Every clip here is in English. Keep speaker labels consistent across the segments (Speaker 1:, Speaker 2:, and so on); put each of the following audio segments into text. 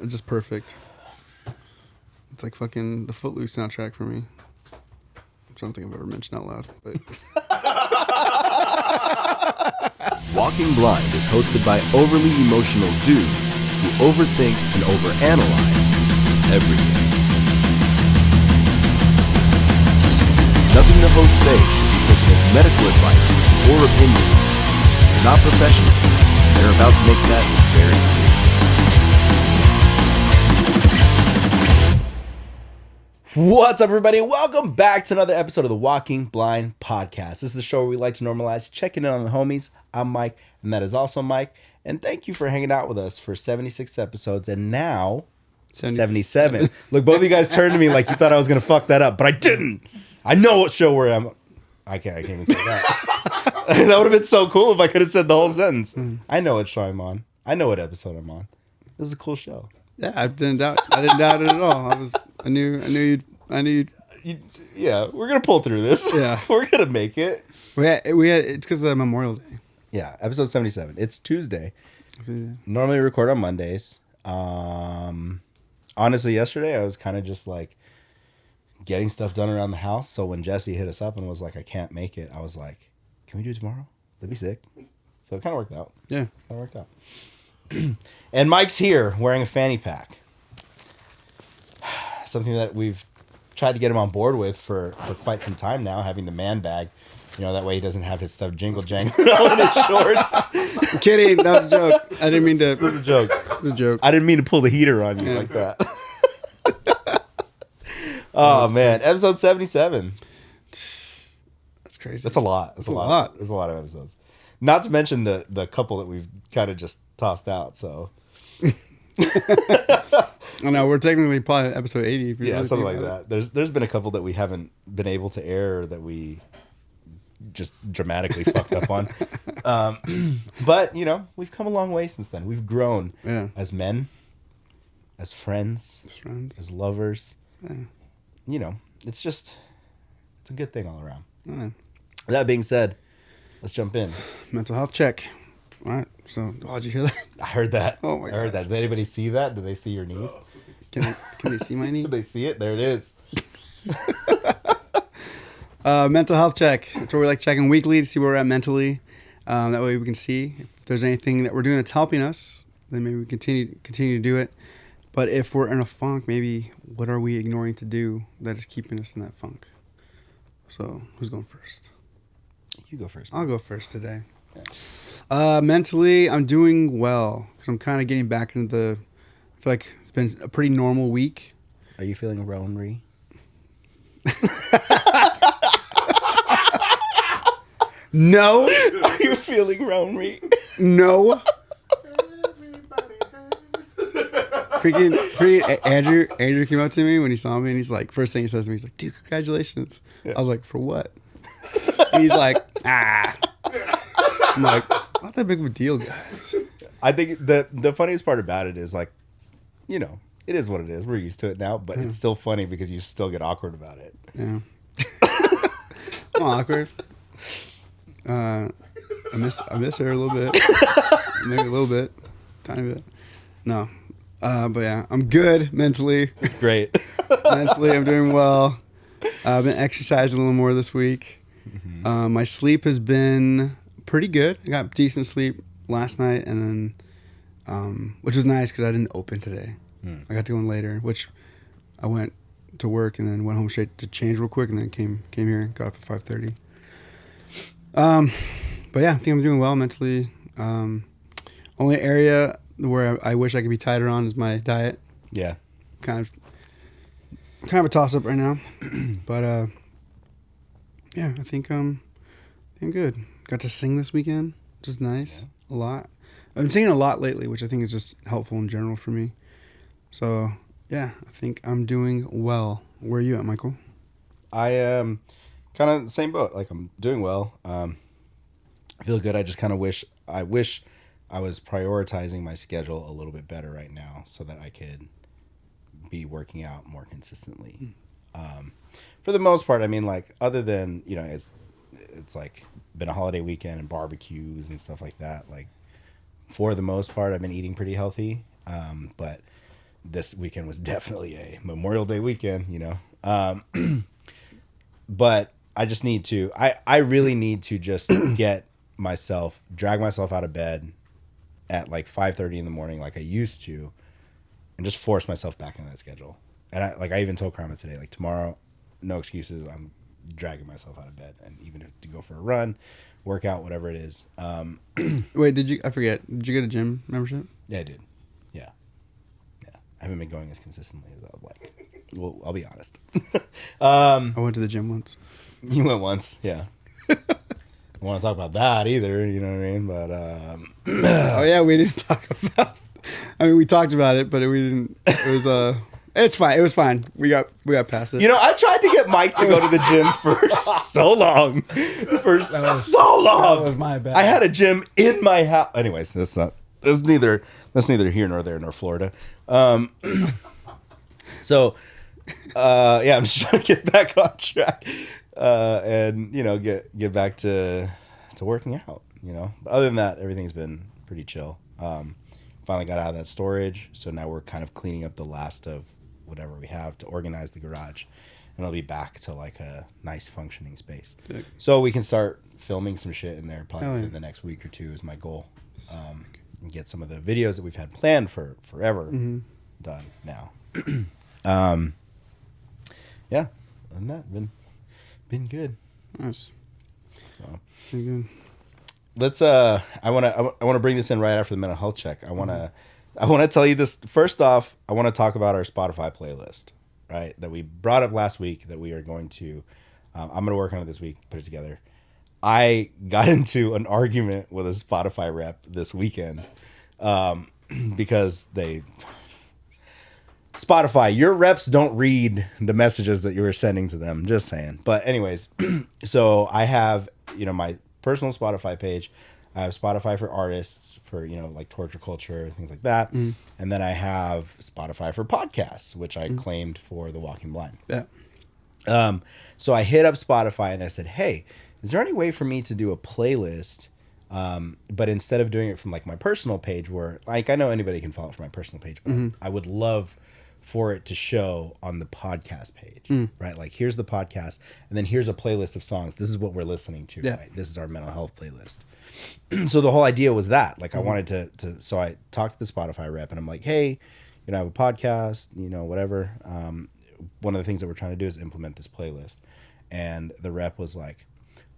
Speaker 1: It's just perfect. It's like fucking the Footloose soundtrack for me. Which I don't think I've ever mentioned out loud. But
Speaker 2: Walking Blind is hosted by overly emotional dudes who overthink and overanalyze everything. Nothing the hosts say should be taken as medical advice or opinion. They're not professionals. They're about to make that very clear. What's up, everybody? Welcome back to another episode of the Walking Blind Podcast. This is the show where we like to normalize checking in on the homies. I'm Mike, and that is also Mike. And thank you for hanging out with us for 76 episodes, and now 77. Look, both of you guys turned to me like you thought I was going to fuck that up, but I didn't. I know what show we're on. I can't even say that. That would have been so cool if I could have said the whole sentence. I know what show I'm on. I know what episode I'm on. This is a cool show.
Speaker 1: yeah, I didn't doubt it at all. I knew you'd.
Speaker 2: Yeah, we're gonna pull through this.
Speaker 1: Yeah.
Speaker 2: We're gonna make it.
Speaker 1: We had it's because of Memorial Day.
Speaker 2: Yeah, episode 77. It's Tuesday. Normally we record on Mondays. Honestly, yesterday I was kind of just like getting stuff done around the house. So when Jesse hit us up and was like, I can't make it, I was like, can we do it tomorrow? That'd be sick. So it kind of worked out.
Speaker 1: Yeah.
Speaker 2: Kind of worked out. And Mike's here wearing a fanny pack. Something that we've tried to get him on board with for quite some time now, having the man bag. You know, that way he doesn't have his stuff jingle jangling all in his shorts.
Speaker 1: I'm kidding. That was a joke. I didn't mean to.
Speaker 2: It was a joke.
Speaker 1: It was a joke.
Speaker 2: I didn't mean to pull the heater on you like that. Oh, man. Episode 77.
Speaker 1: That's crazy.
Speaker 2: That's a lot. That's a lot. There's a lot of episodes. Not to mention the couple that we've kind of just tossed out, so.
Speaker 1: I know, we're technically probably episode 80. If you
Speaker 2: Yeah,
Speaker 1: really
Speaker 2: something
Speaker 1: think
Speaker 2: like
Speaker 1: about
Speaker 2: that. There's been a couple that we haven't been able to air that we just dramatically fucked up on. But, you know, we've come a long way since then. We've grown as men, as friends, as lovers. Yeah. You know, it's a good thing all around.
Speaker 1: Yeah.
Speaker 2: That being said, let's jump in.
Speaker 1: Mental health check. All right. So, did you hear that?
Speaker 2: I heard that.
Speaker 1: Oh my god.
Speaker 2: I heard that. Did anybody see that? Did they see your knees?
Speaker 1: Can they see my knee?
Speaker 2: Did they see it? There it is.
Speaker 1: Mental health check. That's where we like checking weekly to see where we're at mentally. That way we can see if there's anything that we're doing that's helping us. Then maybe we continue to do it. But if we're in a funk, maybe what are we ignoring to do that is keeping us in that funk? So who's going first?
Speaker 2: You go first.
Speaker 1: I'll go first today. Yeah. Mentally, I'm doing well because I'm kind of getting back into I feel like it's been a pretty normal week.
Speaker 2: Are you feeling lonely?
Speaker 1: No.
Speaker 2: Are you feeling lonely?
Speaker 1: No. Freaking Andrew came up to me when he saw me and he's like, first thing he says to me, he's like, dude, congratulations. Yeah. I was like, for what? And he's like, ah. I'm like, not that big of a deal, guys.
Speaker 2: I think the funniest part about it is like, you know, it is what it is. We're used to it now, but it's still funny because you still get awkward about it.
Speaker 1: Yeah. I'm awkward. I miss her a little bit. Maybe a little bit. Tiny bit. No. But yeah, I'm good mentally.
Speaker 2: It's great.
Speaker 1: Mentally, I'm doing well. I've been exercising a little more this week. Mm-hmm. My sleep has been pretty good. I got decent sleep last night, and then, which was nice because I didn't open today. I got to go in later, which I went to work and then went home straight to change real quick, and then came here and got up at 5:30. But yeah, I think I'm doing well mentally. Only area where I wish I could be tighter on is my diet.
Speaker 2: Yeah.
Speaker 1: Kind of a toss up right now. But yeah, I think I'm good. Got to sing this weekend, which is nice. Yeah. A lot. I've been singing a lot lately, which I think is just helpful in general for me. So yeah, I think I'm doing well. Where are you at, Michael?
Speaker 2: I am kind of the same boat. Like, I'm doing well. I feel good. I just kind of wish I was prioritizing my schedule a little bit better right now so that I could be working out more consistently. For the most part, I mean, like, other than, you know, it's like been a holiday weekend and barbecues and stuff like that. Like, for the most part, I've been eating pretty healthy. But this weekend was definitely a Memorial Day weekend, you know. But I just need to, I really need to just drag myself out of bed at like 5:30 in the morning like I used to, and just force myself back into that schedule. And I even told Karma today, like tomorrow, no excuses. I'm dragging myself out of bed, and even if to go for a run, workout, whatever it is.
Speaker 1: Wait, I forget. Did you get a gym membership?
Speaker 2: Yeah, I did. Yeah. I haven't been going as consistently as I would like. Well, I'll be honest.
Speaker 1: I went to the gym once.
Speaker 2: You went once, yeah. I don't want to talk about that either, you know what I mean? But
Speaker 1: oh yeah, we didn't talk about. I mean, we talked about it, but we didn't. It was it's fine. It was fine. We got past it.
Speaker 2: you know, I tried to get Mike to go to the gym for so long. So long.
Speaker 1: That was my bad.
Speaker 2: I had a gym in my house. Anyways, that's neither here nor there nor Florida. So yeah, I'm just trying to get back on track. And you know, get back to working out, you know. But other than that, everything's been pretty chill. Finally got out of that storage, so now we're kind of cleaning up the last of whatever we have to organize the garage, and it'll be back to like a nice functioning space. Sick. So we can start filming some shit in there probably within the next week or two is my goal. And get some of the videos that we've had planned for forever done now. Yeah, and that been good.
Speaker 1: Nice.
Speaker 2: So
Speaker 1: Pretty good.
Speaker 2: let's I want to bring this in right after the mental health check. I want to tell you this. First off, I want to talk about our Spotify playlist, right? That we brought up last week that we are going to I'm going to work on it this week, put it together. I got into an argument with a Spotify rep this weekend because Spotify, your reps don't read the messages that you were sending to them. Just saying. But anyways, so I have, you know, my personal Spotify page. I have Spotify for artists, for, you know, like torture culture, things like that. And then I have Spotify for podcasts, which I claimed for The Walking Blind.
Speaker 1: Yeah.
Speaker 2: So I hit up Spotify and I said, hey, is there any way for me to do a playlist? But instead of doing it from like my personal page where, like, I know anybody can follow it from my personal page, but I would love for it to show on the podcast page, right? Like, here's the podcast, and then here's a playlist of songs. This is what we're listening to, right? This is our mental health playlist. So the whole idea was that, like, I wanted to, so I talked to the Spotify rep, and I'm like, hey, you know, I have a podcast, you know, whatever. One of the things that we're trying to do is implement this playlist. And the rep was like,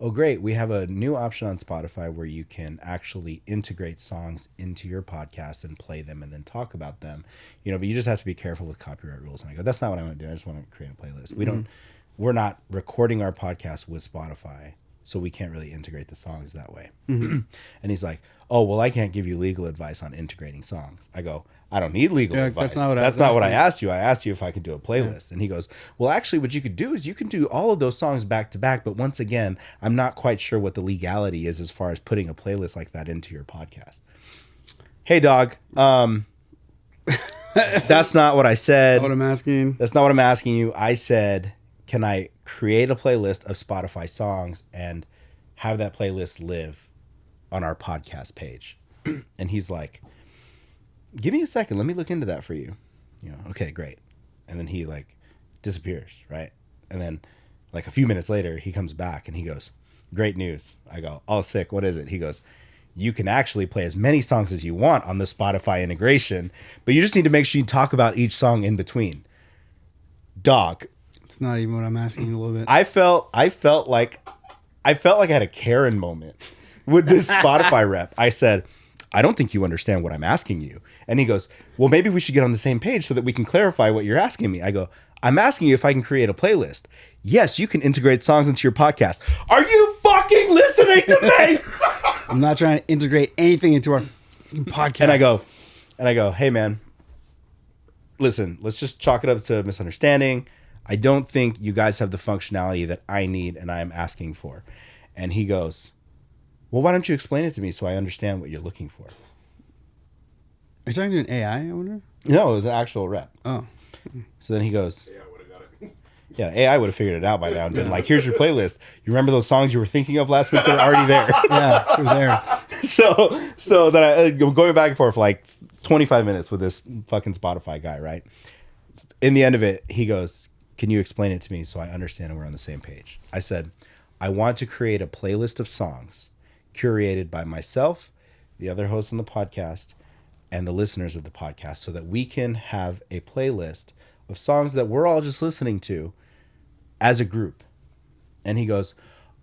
Speaker 2: oh, great. We have a new option on Spotify where you can actually integrate songs into your podcast and play them and then talk about them, you know, but you just have to be careful with copyright rules. And I go, that's not what I want to do. I just want to create a playlist. We're not recording our podcast with Spotify, so we can't really integrate the songs that way. And he's like, oh, well, I can't give you legal advice on integrating songs. I go, I don't need legal advice. That's not what I asked you. I asked you if I could do a playlist. And he goes, well, actually, what you could do is you can do all of those songs back to back. But once again, I'm not quite sure what the legality is as far as putting a playlist like that into your podcast. Hey, dog. That's not what I said.
Speaker 1: That's what I'm asking.
Speaker 2: That's not what I'm asking you. I said, can I create a playlist of Spotify songs and have that playlist live on our podcast page? And he's like, give me a second. Let me look into that for you. You know, okay, great. And then he like disappears, right? And then like a few minutes later, he comes back and he goes, great news. I go, oh, sick. What is it? He goes, you can actually play as many songs as you want on the Spotify integration, but you just need to make sure you talk about each song in between. Dog.
Speaker 1: It's not even what I'm asking a little bit.
Speaker 2: I felt like I had a Karen moment with this Spotify rep. I said, I don't think you understand what I'm asking you. And he goes, well, maybe we should get on the same page so that we can clarify what you're asking me. I go, I'm asking you if I can create a playlist. Yes, you can integrate songs into your podcast. Are you fucking listening to me?
Speaker 1: I'm not trying to integrate anything into our podcast.
Speaker 2: And I go, hey man, listen, let's just chalk it up to a misunderstanding. I don't think you guys have the functionality that I need and I'm asking for. And he goes, well, why don't you explain it to me so I understand what you're looking for?
Speaker 1: Are you talking to an AI, I wonder?
Speaker 2: No, it was an actual rep.
Speaker 1: Oh.
Speaker 2: So then he goes, yeah, AI would have figured it out by now and been like, here's your playlist. You remember those songs you were thinking of last week? They're already there.
Speaker 1: Yeah, it was there.
Speaker 2: So then I going back and forth for like 25 minutes with this fucking Spotify guy, right? In the end of it, he goes, "Can you explain it to me so I understand and we're on the same page?" I said, "I want to create a playlist of songs curated by myself, the other hosts on the podcast, and the listeners of the podcast so that we can have a playlist of songs that we're all just listening to as a group." And he goes,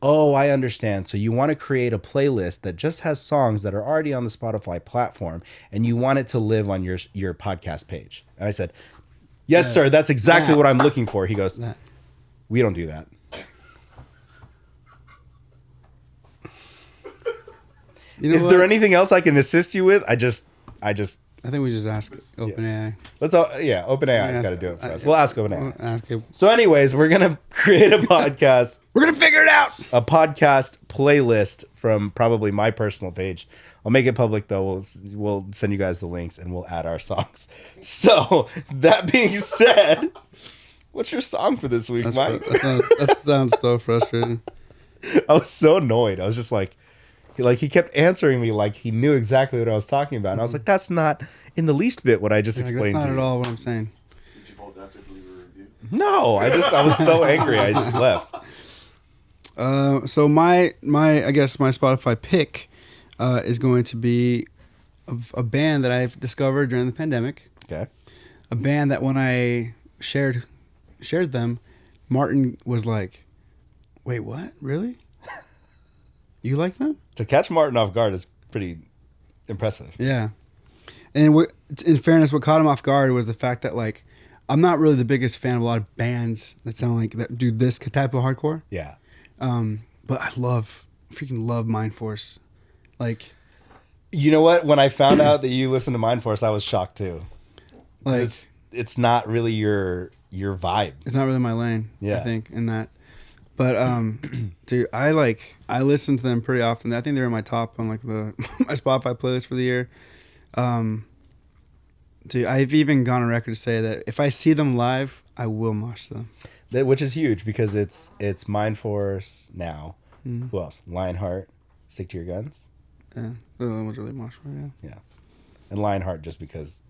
Speaker 2: "Oh, I understand. So you want to create a playlist that just has songs that are already on the Spotify platform and you want it to live on your podcast page." And I said, yes, sir. That's exactly what I'm looking for. He goes, "We don't do that." Is there anything else I can assist you with? I
Speaker 1: think we just ask OpenAI.
Speaker 2: OpenAI's got to do it for us. We'll ask OpenAI. So anyways, we're going to create a podcast.
Speaker 1: We're going to figure it out.
Speaker 2: A podcast playlist from probably my personal page. I'll make it public though. We'll send you guys the links and we'll add our songs. So that being said, what's your song for this week, Mike?
Speaker 1: That sounds so frustrating.
Speaker 2: I was so annoyed. I was just like he kept answering me like he knew exactly what I was talking about. And I was like, that's not in the least bit what I just explained to you.
Speaker 1: That's not at all what I'm saying.
Speaker 2: Did you both have to leave a review? No, I was so angry. I just left.
Speaker 1: So my I guess my Spotify pick is going to be a band that I've discovered during the pandemic.
Speaker 2: Okay.
Speaker 1: A band that when I shared them, Martin was like, "Wait, what? Really? You like them?"
Speaker 2: To catch Martin off guard is pretty impressive.
Speaker 1: Yeah. And in fairness, what caught him off guard was the fact that like I'm not really the biggest fan of a lot of bands that sound like that do this type of hardcore.
Speaker 2: Yeah.
Speaker 1: But I freaking love Mind Force. Like,
Speaker 2: you know what? When I found out that you listen to Mind Force, I was shocked too.
Speaker 1: Like,
Speaker 2: it's not really your vibe.
Speaker 1: It's not really my lane.
Speaker 2: Yeah.
Speaker 1: I think in that. But dude, I listen to them pretty often. I think they're in my top on like my Spotify playlist for the year. Dude, I've even gone on record to say that if I see them live, I will mosh them.
Speaker 2: Which is huge because it's Mind Force now.
Speaker 1: Mm-hmm.
Speaker 2: Who else? Lionheart, Stick to Your Guns.
Speaker 1: Yeah, those are the ones really moshable. Yeah.
Speaker 2: Yeah, and Lionheart just because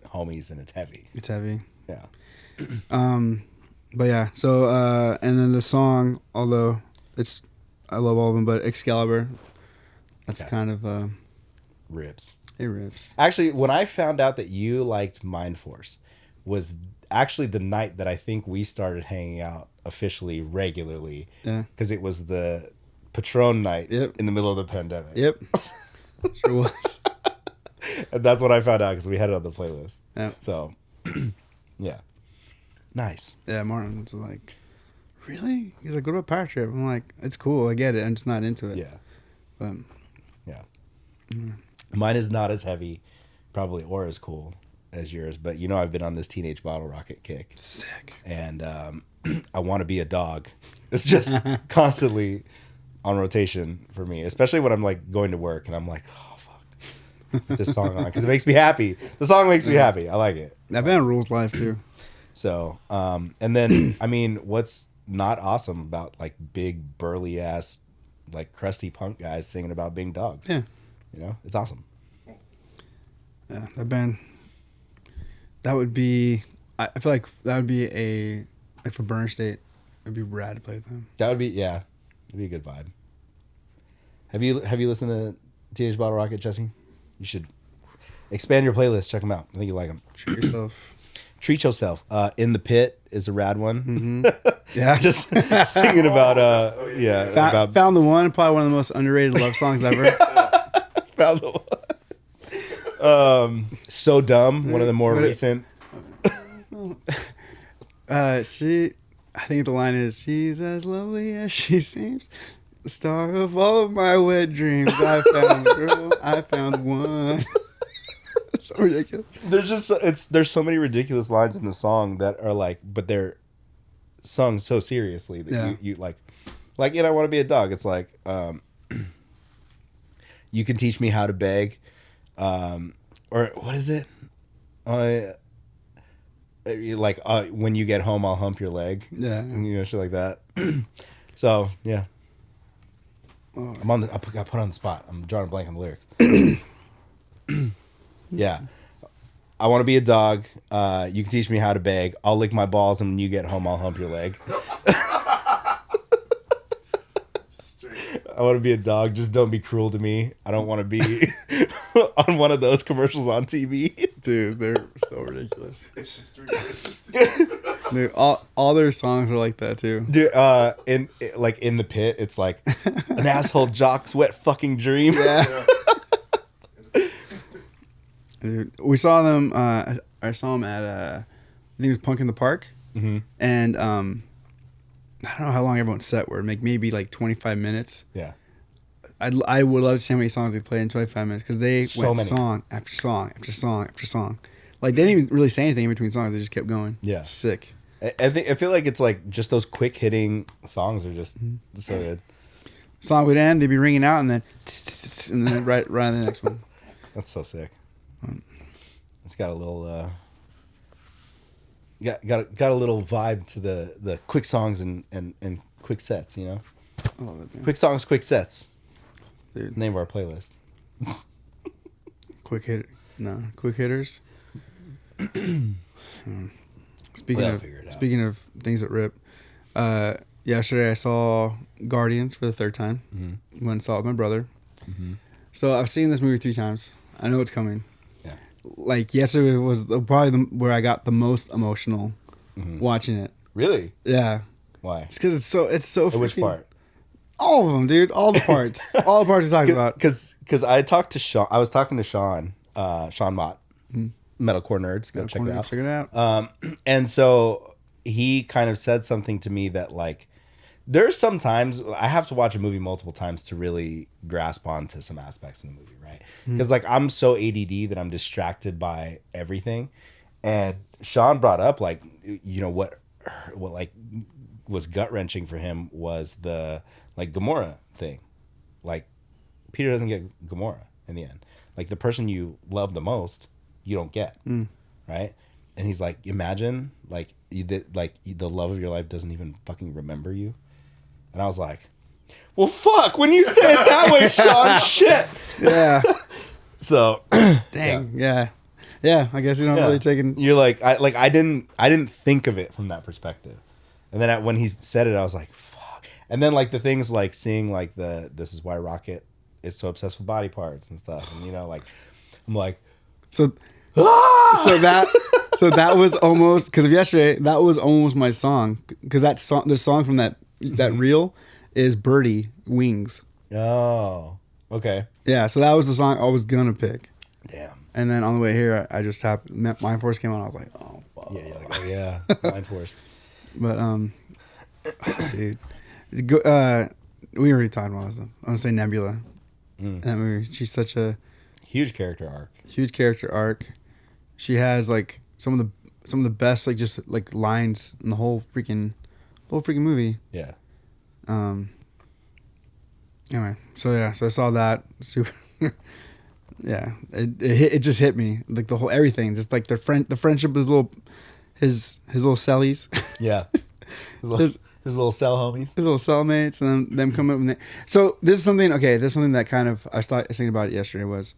Speaker 2: homies and it's heavy.
Speaker 1: It's heavy.
Speaker 2: Yeah.
Speaker 1: But yeah, so and then the song, although I love all of them, but Excalibur, that's kind of
Speaker 2: rips.
Speaker 1: It rips.
Speaker 2: Actually, when I found out that you liked Mind Force, was actually the night that I think we started hanging out officially regularly.
Speaker 1: Yeah.
Speaker 2: Because it was the Patron night in the middle of the pandemic.
Speaker 1: Yep. Sure was.
Speaker 2: And that's what I found out because we had it on the playlist.
Speaker 1: Yeah.
Speaker 2: So, yeah. Nice.
Speaker 1: Yeah, Martin's like, really? He's like, what about Power Trip? I'm like, it's cool. I get it. I'm just not into it.
Speaker 2: Yeah.
Speaker 1: But,
Speaker 2: yeah.
Speaker 1: Mm.
Speaker 2: Mine is not as heavy, probably, or as cool as yours. But you know, I've been on this Teenage Bottle Rocket kick.
Speaker 1: Sick.
Speaker 2: And I Want to Be a Dog. It's just constantly on rotation for me, especially when I'm like going to work and I'm like, oh, fuck. Put this song on because it makes me happy. The song makes me happy. I like it.
Speaker 1: That band rules life too.
Speaker 2: So, and then, I mean, what's not awesome about like big burly ass, like crusty punk guys singing about being dogs?
Speaker 1: Yeah.
Speaker 2: You know, it's awesome.
Speaker 1: Yeah, that band. That would be. I feel like that would be like for Burn State. It'd be rad to play with them.
Speaker 2: That would be it'd be a good vibe. Have you listened to Teenage Bottle Rocket, Jesse? You should expand your playlist. Check them out. I think you like them.
Speaker 1: Treat yourself.
Speaker 2: Treat yourself. In the Pit is a rad one.
Speaker 1: Mm-hmm. Yeah,
Speaker 2: just singing about
Speaker 1: found the one. Probably one of the most underrated love songs ever.
Speaker 2: Found the one. So Dumb. One of the more recent.
Speaker 1: I think the line is, "She's as lovely as she seems, the star of all of my wet dreams. I found the girl. I found one." So ridiculous.
Speaker 2: There's so many ridiculous lines in the song that are like, but they're sung so seriously that you like in I Want to Be a Dog. It's like, you can teach me how to beg, or what is it? When you get home, I'll hump your leg.
Speaker 1: Yeah,
Speaker 2: you know, shit like that. So yeah, I got put on the spot. I'm drawing a blank on the lyrics. Yeah. I want to be a dog. You can teach me how to beg. I'll lick my balls, and when you get home, I'll hump your leg. I want to be a dog. Just don't be cruel to me. I don't want to be on one of those commercials on TV.
Speaker 1: Dude, they're so ridiculous.
Speaker 3: It's just ridiculous.
Speaker 1: Dude, all their songs are like that too.
Speaker 2: Dude, in the pit, it's like an asshole jock's wet fucking dream.
Speaker 1: Yeah. Dude, we saw them. I saw them at I think it was Punk in the Park, and I don't know how long everyone's set were. Maybe like 25 minutes.
Speaker 2: Yeah.
Speaker 1: I would love to see how many songs they played in 25 minutes because they
Speaker 2: So
Speaker 1: went
Speaker 2: many.
Speaker 1: song after song after song after song. Like they didn't even really say anything in between songs. They just kept going.
Speaker 2: Yeah.
Speaker 1: Sick.
Speaker 2: I feel like it's like just those quick hitting songs are just so good.
Speaker 1: Song would end, they'd be ringing out, and then right on the next one.
Speaker 2: That's so sick. It's got a little got a little vibe to the quick songs and quick sets, you know.
Speaker 1: I love that, man.
Speaker 2: Quick songs, quick sets.
Speaker 1: Dude.
Speaker 2: Name of our playlist.
Speaker 1: Quick hitters. Speaking
Speaker 2: We'll figure it out.
Speaker 1: Speaking of things that rip, yesterday I saw Guardians for the third time. Went and saw it with my brother. So I've seen this movie 3 times. I know it's coming.
Speaker 2: Yeah.
Speaker 1: Like yesterday was probably where I got the most emotional watching it.
Speaker 2: Really?
Speaker 1: Yeah,
Speaker 2: Why?
Speaker 1: it's because it's so.
Speaker 2: At which
Speaker 1: freaking-
Speaker 2: part?
Speaker 1: All of them, dude. All the parts. All the parts we talked about.
Speaker 2: Because I talked to Sean. I was talking to Sean Mott, Metalcore Nerds. Go check it out.
Speaker 1: Check it out.
Speaker 2: And so he kind of said something to me that like, there's sometimes I have to watch a movie multiple times to really grasp onto some aspects of the movie, right? Because like I'm so ADD that I'm distracted by everything. And Sean brought up like, you know, what like was gut wrenching for him was the like Gamora thing. Like Peter doesn't get Gamora in the end. Like the person you love the most, you don't get, right? And he's like, imagine like the love of your life doesn't even fucking remember you. And I was like, well, fuck. When you say it that way, Sean, shit.
Speaker 1: Yeah.
Speaker 2: So,
Speaker 1: Dang. Yeah. I guess you're not really taking.
Speaker 2: You're like, I didn't think of it from that perspective. And then when he said it, I was like, fuck. And then like the things like seeing like this is why Rocket is so obsessed with body parts and stuff. And you know, like I'm like,
Speaker 1: So that was almost because of yesterday. That was almost my song because that song, the song from that reel is Birdie Wings.
Speaker 2: oh, okay,
Speaker 1: Yeah, so that was the song I was gonna pick.
Speaker 2: damn.
Speaker 1: And then on the way here, I just happened. Mind Force came on. I was like, oh, fuck.
Speaker 2: Yeah, you're like, oh yeah, Mind Force.
Speaker 1: But dude, we already talked about this. I'm gonna say Nebula. That movie. She's such a
Speaker 2: Huge character arc.
Speaker 1: huge character arc. She has like some of the best like just like lines in the whole freaking movie.
Speaker 2: Yeah.
Speaker 1: Anyway, so I saw that. Super. Yeah, it just hit me like the whole everything. Just like the friendship with his little cellies.
Speaker 2: Yeah. His little cell homies.
Speaker 1: His little cellmates and them coming up with it. So this is something that kind of I was thinking about it yesterday was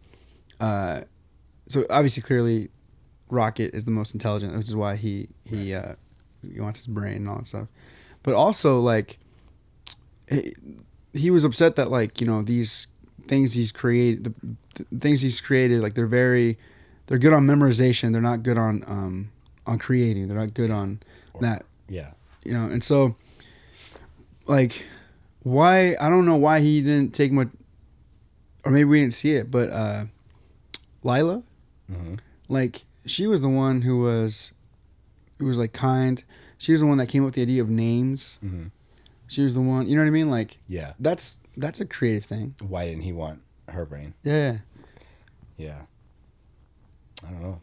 Speaker 1: so obviously clearly Rocket is the most intelligent, which is why he wants his brain and all that stuff. But also like he was upset that like, you know, these things he's created like they're good on memorization, they're not good on creating, they're not good on that.
Speaker 2: Yeah.
Speaker 1: You know, and so like why I don't know why he didn't take much, or maybe we didn't see it, but Lila, like she was the one who was like kind. She was the one that came up with the idea of names. She was the one, you know what I mean? Like
Speaker 2: Yeah.
Speaker 1: that's a creative thing.
Speaker 2: Why didn't he want her brain?
Speaker 1: Yeah.
Speaker 2: Yeah. I don't know.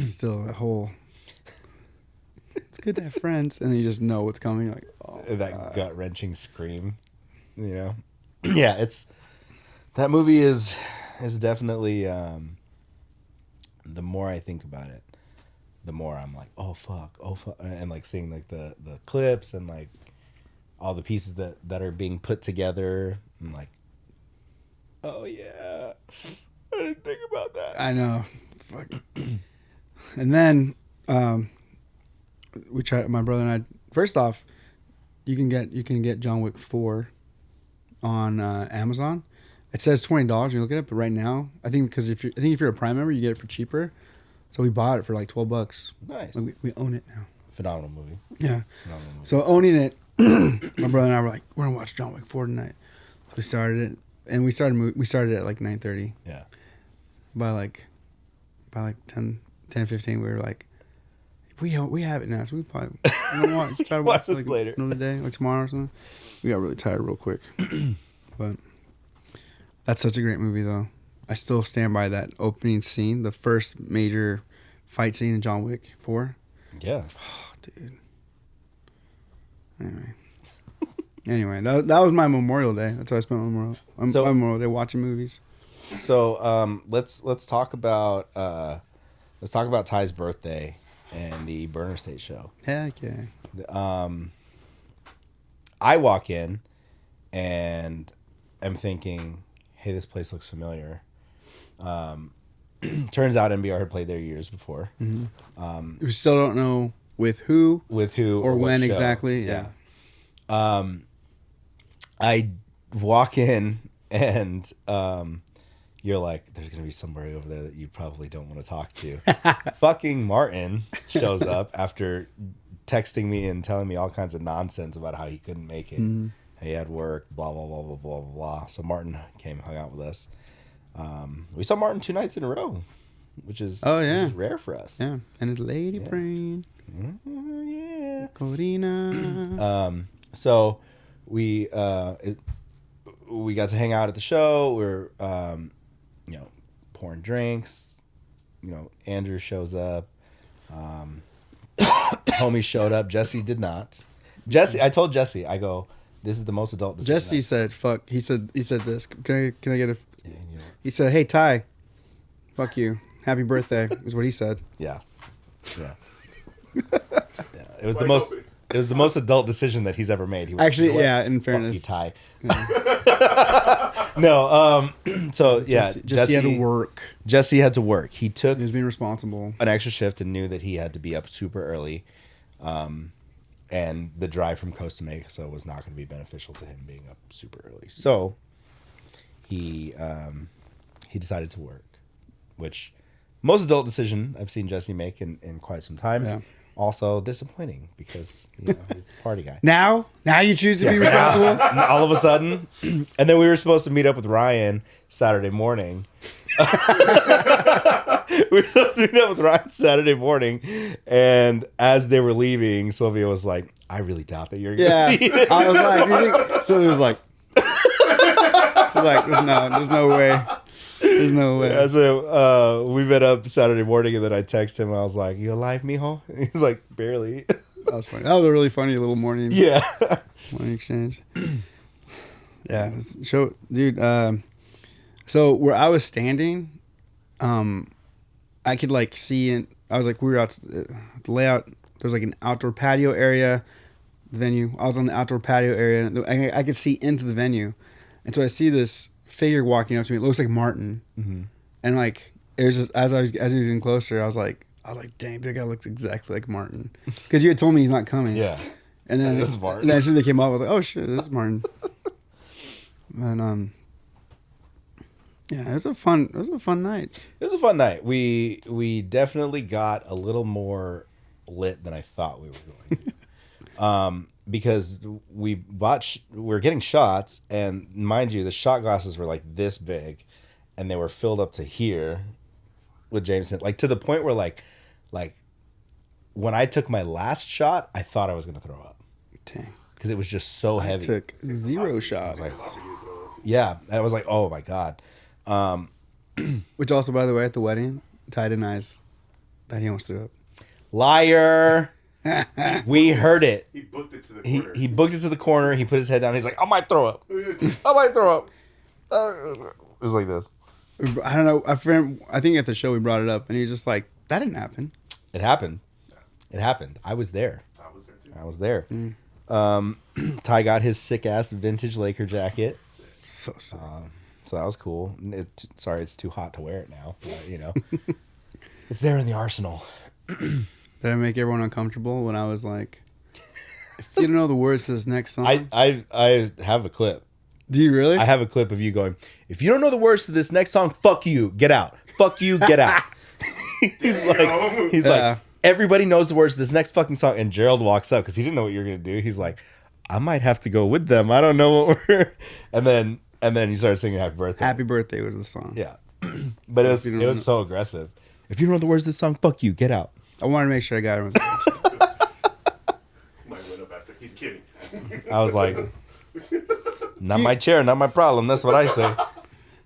Speaker 1: Still that whole. It's good to have friends, and then you just know what's coming. You're like, oh,
Speaker 2: That gut wrenching scream, you know. Yeah, that movie is definitely. The more I think about it, the more I'm like, oh fuck, and like seeing like the clips and like all the pieces that are being put together. I'm like, oh yeah, I didn't think about that.
Speaker 1: I know. fuck. And then we tried. My brother and I. First off, you can get John Wick 4 on Amazon. It says $20. You look it up, but right now, I think because if you're a Prime member, you get it for cheaper. So we bought it for like $12.
Speaker 2: Nice.
Speaker 1: Like we own it now.
Speaker 2: Phenomenal movie.
Speaker 1: Yeah.
Speaker 2: Phenomenal movie.
Speaker 1: So owning it, my brother and I were like, we're gonna watch John Wick 4 tonight. So we started it, and we started at like 9:30.
Speaker 2: Yeah.
Speaker 1: By like 10, 15, we were like, we have it now, so we probably try to
Speaker 2: watch this
Speaker 1: like
Speaker 2: later.
Speaker 1: another day, like tomorrow or something. We got really tired real quick, but that's such a great movie though. I still stand by that opening scene, the first major fight scene in John Wick 4.
Speaker 2: Yeah.
Speaker 1: Oh, dude. Anyway, that was my Memorial Day. That's how I spent my Memorial Day watching movies.
Speaker 2: So let's talk about Ty's birthday and the Burner State show.
Speaker 1: Heck yeah.
Speaker 2: I walk in and I'm thinking, hey, this place looks familiar. Turns out NBR had played there years before.
Speaker 1: Mm-hmm. We still don't know with who or when show. Exactly. Yeah.
Speaker 2: I walk in and you're like, there's gonna be somebody over there that you probably don't want to talk to. Fucking Martin shows up after texting me and telling me all kinds of nonsense about how he couldn't make it. Mm-hmm. He had work, blah blah blah blah blah blah. So Martin came, hung out with us. We saw Martin 2 nights in a row, which is rare for us.
Speaker 1: Yeah, and his lady friend,
Speaker 2: yeah,
Speaker 1: Corina.
Speaker 2: So we got to hang out at the show. We're pouring drinks. Andrew shows up. Homie showed up. Jesse did not. I told Jesse, I go, this is the most adult decision.
Speaker 1: Jesse said, fuck. He said this. Can I get a... He said, hey, Ty, fuck you. Happy birthday, is what he said.
Speaker 2: Yeah. It was the most adult decision that he's ever made. He was,
Speaker 1: actually, in fairness.
Speaker 2: Fuck you, Ty. No, so yeah.
Speaker 1: Jesse had to work.
Speaker 2: Jesse had to work. He
Speaker 1: was being responsible.
Speaker 2: An extra shift and knew that he had to be up super early. And the drive from Costa Mesa was not going to be beneficial to him being up super early. So he decided to work, which most adult decision I've seen Jesse make in quite some time. Yeah. Also disappointing because he's the party guy. Now
Speaker 1: you choose to be responsible.
Speaker 2: All of a sudden, and then we were supposed to meet up with Ryan Saturday morning. And as they were leaving, Sylvia was like, "I really doubt that you're gonna see it."
Speaker 1: I was like, Sylvia was like, she's like, "There's no way." There's no way.
Speaker 2: Yeah, so we met up Saturday morning, and then I texted him. I was like, "You alive, mijo?" He's like, "Barely."
Speaker 1: That was funny. That was a really funny little morning.
Speaker 2: Yeah.
Speaker 1: Morning exchange. Yeah. Show, dude. So where I was standing, I could like see it. I was like, we were out the layout. There's like an outdoor patio area, venue. I was on the outdoor patio area. And I could see into the venue, and so I see this figure walking up to me. It looks like Martin, and like it was just as he was getting closer, I was like, dang, that guy looks exactly like Martin, because you had told me he's not coming.
Speaker 2: Yeah,
Speaker 1: and then
Speaker 2: this is Martin.
Speaker 1: And then as soon as they came up, I was like, oh shit, this is Martin. And yeah, it was a fun night.
Speaker 2: It was a fun night. We definitely got a little more lit than I thought we were going to. Because we were getting shots, and mind you, the shot glasses were like this big, and they were filled up to here with Jameson, like to the point where like when I took my last shot, I thought I was gonna throw up.
Speaker 1: Dang,
Speaker 2: because it was just so heavy.
Speaker 1: I took 0 shots.
Speaker 2: I was like, oh my god.
Speaker 1: Which also, by the way, at the wedding, Ty denies that he almost threw up.
Speaker 2: Liar. We heard it.
Speaker 3: He booked it to the corner.
Speaker 2: He booked it to the corner. He put his head down. He's like, I might throw up. I might throw up. It was like this.
Speaker 1: I don't know. I think at the show we brought it up, and he was just like, that didn't happen.
Speaker 2: It happened. It happened. I was there. I was there. Ty got his sick-ass vintage Laker jacket.
Speaker 1: So sick.
Speaker 2: So that was cool. Sorry, it's too hot to wear it now. But, It's there in the arsenal.
Speaker 1: Did I make everyone uncomfortable when I was like, if you don't know the words to this next song?
Speaker 2: I have a clip.
Speaker 1: Do you really?
Speaker 2: I have a clip of you going, if you don't know the words to this next song, fuck you, get out. Fuck you, get out. He's like, everybody knows the words to this next fucking song. And Gerald walks up because he didn't know what you were going to do. He's like, I might have to go with them. I don't know what we're... And then you started singing Happy Birthday.
Speaker 1: Happy Birthday was the song.
Speaker 2: Yeah. But it was so aggressive. If you don't know the words to this song, fuck you, get out.
Speaker 1: I wanted to make sure I got everyone's
Speaker 3: Might went up after. He's kidding.
Speaker 2: I was like, not my chair, not my problem. That's what I say.
Speaker 1: Can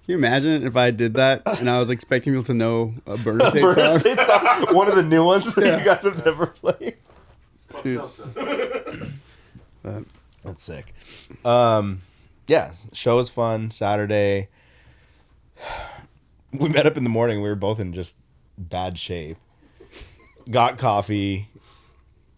Speaker 1: you imagine if I did that and I was expecting people to know a Burner State song?
Speaker 2: State song? One of the new ones that you guys have never played.
Speaker 1: Dude.
Speaker 2: That's sick. Yeah, show was fun. Saturday. We met up in the morning. We were both in just bad shape. Got coffee.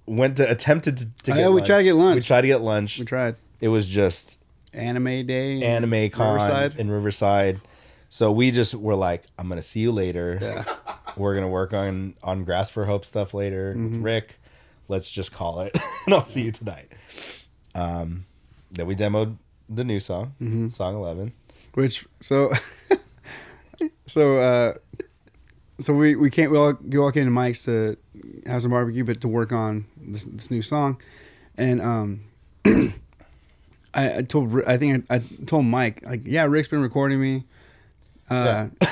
Speaker 2: Attempted to get lunch.
Speaker 1: We tried to get lunch.
Speaker 2: We tried to get lunch.
Speaker 1: We tried.
Speaker 2: It was just
Speaker 1: Anime Day.
Speaker 2: Anime Con
Speaker 1: Riverside.
Speaker 2: in Riverside. So we just were like, I'm going to see you later.
Speaker 1: Yeah.
Speaker 2: We're going to work on Grass for Hope stuff later with Rick. Let's just call it. And I'll see you tonight. Then we demoed the new song, song 11.
Speaker 1: Which, so we all came to Mike's to have some barbecue, but to work on this new song. And I told Mike, like, yeah, Rick's been recording me.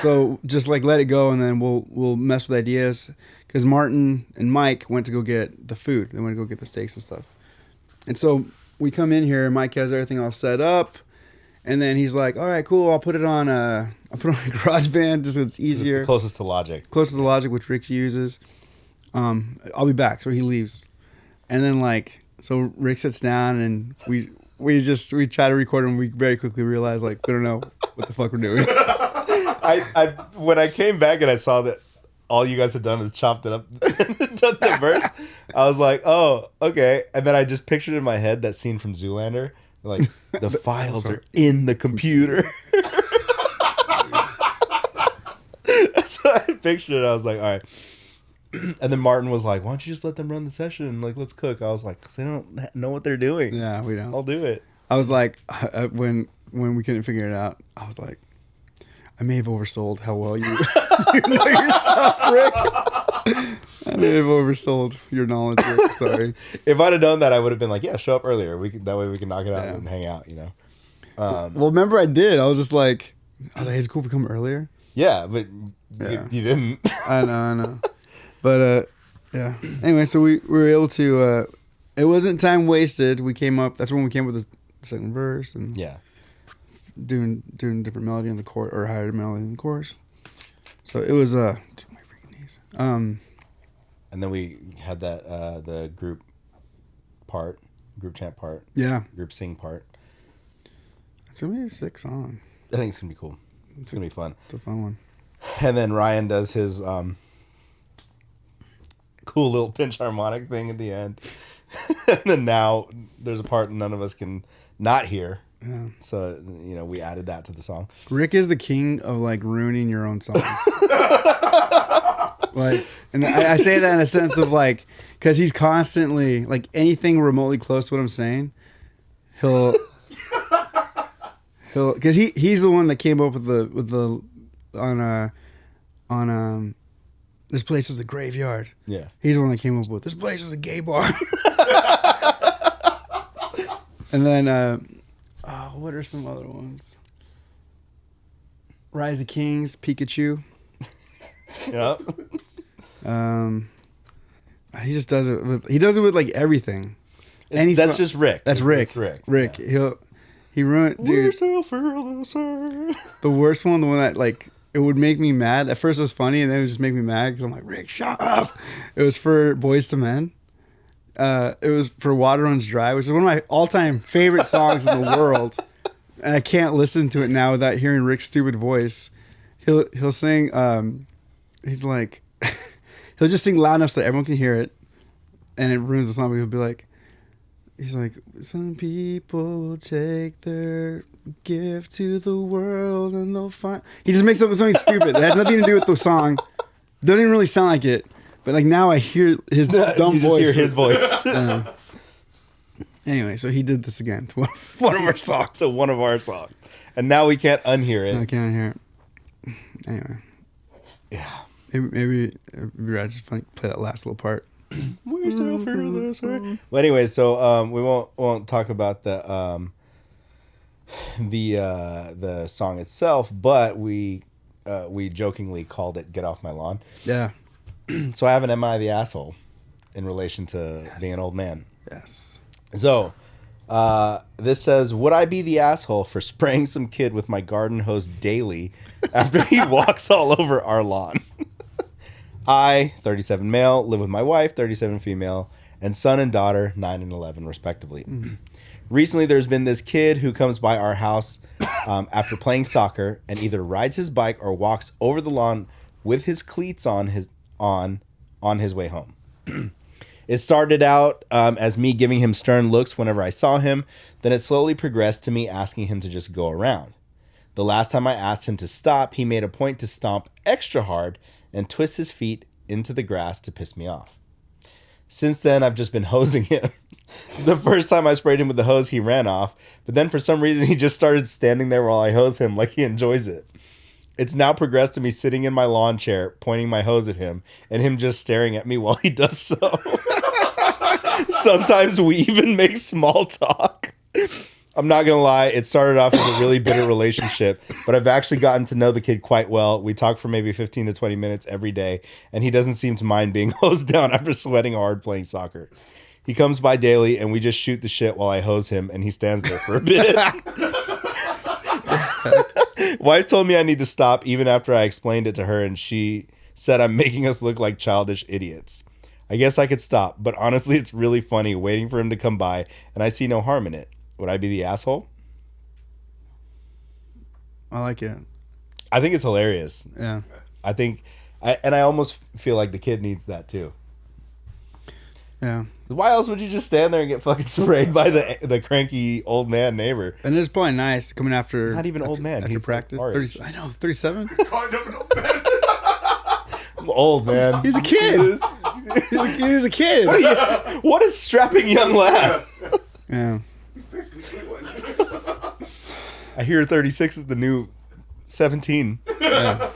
Speaker 1: So just like let it go, and then we'll mess with ideas. Because Martin and Mike went to go get the food. They went to go get the steaks and stuff. And so we come in here, and Mike has everything all set up, and then he's like, "All right, cool. I'll put it on GarageBand just so it's easier."
Speaker 2: It's closest to Logic.
Speaker 1: Closest to Logic, which Rick uses. I'll be back. So he leaves, and then so Rick sits down, and we try to record, and we very quickly realize we don't know what the fuck we're doing.
Speaker 2: When I came back and I saw that all you guys had done is chopped it up and done the verse, I was like, oh, okay. And then I just pictured in my head that scene from Zoolander. Like, the files are in the computer. So I pictured it. I was like, all right. And then Martin was like, why don't you just let them run the session? Like, let's cook. I was like, because they don't know what they're doing.
Speaker 1: Yeah, we don't.
Speaker 2: I'll do it.
Speaker 1: I was like, when we couldn't figure it out, I was like, I may have oversold how well you know your stuff, Rick. I may have oversold your knowledge, Rick. Sorry.
Speaker 2: If I'd have known that, I would have been like, yeah, show up earlier. That way we can knock it out and hang out,
Speaker 1: Well, remember I did. I was just like, hey, is it cool if we come earlier?
Speaker 2: Yeah, but you didn't.
Speaker 1: I know. But, yeah. Anyway, so we were able to, it wasn't time wasted. That's when we came up with the second verse. And
Speaker 2: Yeah.
Speaker 1: doing different melody in the chorus, or higher melody in the chorus. So it was my freaking knees.
Speaker 2: And then we had that the group chant part,
Speaker 1: Yeah,
Speaker 2: group sing part.
Speaker 1: it's gonna be a sick song.
Speaker 2: I think it's gonna be cool. It's gonna be fun.
Speaker 1: It's a fun one.
Speaker 2: And then Ryan does his cool little pinch harmonic thing at the end. And then now there's a part none of us can not hear.
Speaker 1: Yeah.
Speaker 2: So, we added that to the song.
Speaker 1: Rick is the king of ruining your own songs. And I say that in a sense of because he's constantly anything remotely close to what I'm saying, he'll because he's the one that came up with the on this place is a graveyard.
Speaker 2: Yeah.
Speaker 1: He's the one that came up with this place is a gay bar. And then what are some other ones? Rise of Kings, Pikachu.
Speaker 2: Yep.
Speaker 1: He just does it with everything.
Speaker 2: That's just Rick.
Speaker 1: That's Rick.
Speaker 2: Rick.
Speaker 1: Yeah. He ruined, dude.
Speaker 2: The
Speaker 1: The worst one, the one that it would make me mad. At first it was funny, and then it would just make me mad because I'm like, Rick, shut up. It was for Boys to Men. It was for Water Runs Dry, which is one of my all-time favorite songs in the world. And I can't listen to it now without hearing Rick's stupid voice. He'll sing, he's like, he'll just sing loud enough so that everyone can hear it. And it ruins the song, but he'll be like, he's like, some people will take their gift to the world and they'll find... He just makes up something stupid. It has nothing to do with the song. Doesn't even really sound like it, but like now I hear his dumb
Speaker 2: You just
Speaker 1: voice.
Speaker 2: hear his voice.
Speaker 1: Anyway, so he did this again to one of our songs.
Speaker 2: So one of our songs. And now we can't unhear it.
Speaker 1: I can't hear it. Anyway.
Speaker 2: Yeah.
Speaker 1: Maybe I just play that last little part.
Speaker 2: We're still fearless. Well, anyway, so we won't talk about the song itself, but we jokingly called it "Get Off My Lawn."
Speaker 1: Yeah.
Speaker 2: So I have an "Am I the Asshole" in relation to being an old man.
Speaker 1: Yes.
Speaker 2: So this says, would I be the asshole for spraying some kid with my garden hose daily after he walks all over our lawn? I, 37 male, live with my wife, 37 female, and son and daughter, 9 and 11 respectively. Mm-hmm. Recently, there's been this kid who comes by our house after playing soccer and either rides his bike or walks over the lawn with his cleats on his way home. It started out as me giving him stern looks whenever I saw him. Then it slowly progressed to me asking him to just go around. The last time I asked him to stop, he made a point to stomp extra hard and twist his feet into the grass to piss me off. Since then, I've just been hosing him. The first time I sprayed him with the hose, he ran off. But then for some reason, he just started standing there while I hose him like he enjoys it. It's now progressed to me sitting in my lawn chair, pointing my hose at him, and him just staring at me while he does so. Sometimes we even make small talk. I'm not going to lie, it started off as a really bitter relationship, but I've actually gotten to know the kid quite well. We talk for maybe 15 to 20 minutes every day, and he doesn't seem to mind being hosed down after sweating hard playing soccer. He comes by daily, and we just shoot the shit while I hose him, and he stands there for a bit. Wife told me I need to stop even after I explained it to her, and she said I'm making us look like childish idiots. I guess I could stop, but honestly, it's really funny waiting for him to come by, and I see no harm in it. Would I be the asshole?
Speaker 1: I like it.
Speaker 2: I think it's hilarious.
Speaker 1: Yeah.
Speaker 2: I almost feel like the kid needs that too.
Speaker 1: Yeah.
Speaker 2: Why else would you just stand there and get fucking sprayed by the cranky old man neighbor?
Speaker 1: And it's probably nice coming after.
Speaker 2: Not even old man.
Speaker 1: After
Speaker 2: He's
Speaker 1: practice.
Speaker 2: like
Speaker 1: 30, I know, 37.
Speaker 2: I'm old man.
Speaker 1: He's a kid. He's a kid.
Speaker 2: What a strapping young lad.
Speaker 1: Yeah.
Speaker 3: He's basically 21.
Speaker 2: I hear 36 is the new 17.
Speaker 1: Yeah.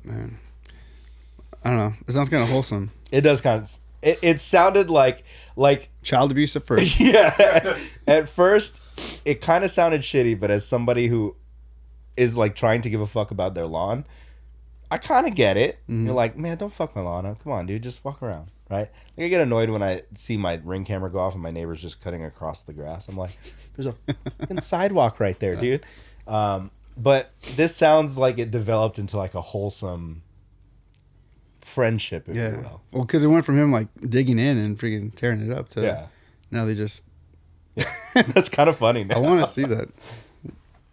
Speaker 1: Man. I don't know. It sounds kind of wholesome.
Speaker 2: It does kind of. It sounded like
Speaker 1: Child abuse at first.
Speaker 2: Yeah. At first, it kind of sounded shitty, but as somebody who is like trying to give a fuck about their lawn, I kind of get it. Mm-hmm. You're like, man, don't fuck my lawn up. Come on, dude, just walk around, right? Like I get annoyed when I see my Ring camera go off and my neighbor's just cutting across the grass. I'm like, there's a fucking sidewalk right there, dude. But this sounds like it developed into like a wholesome friendship, if you will.
Speaker 1: Well, because it went from him like digging in and freaking tearing it up to now they just.
Speaker 2: That's kind of funny. Now.
Speaker 1: I want to see that.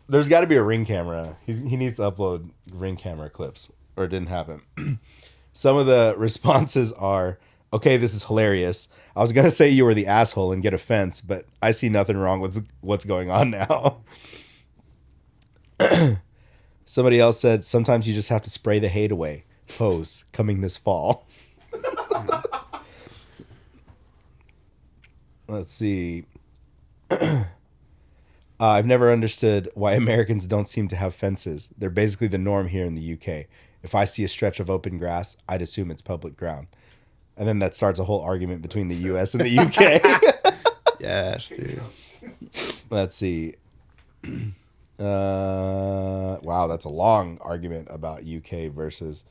Speaker 2: There's got to be a Ring camera. He needs to upload Ring camera clips, or it didn't happen. Some of the responses are, okay, this is hilarious. I was going to say you were the asshole and get offense, but I see nothing wrong with what's going on now. Somebody else said, sometimes you just have to spray the hate away. Hose coming this fall. Let's see. I've never understood why Americans don't seem to have fences. They're basically the norm here in the UK. If I see a stretch of open grass, I'd assume it's public ground. And then that starts a whole argument between the US and the UK.
Speaker 1: Yes, dude.
Speaker 2: Let's see. Wow, that's a long argument about UK versus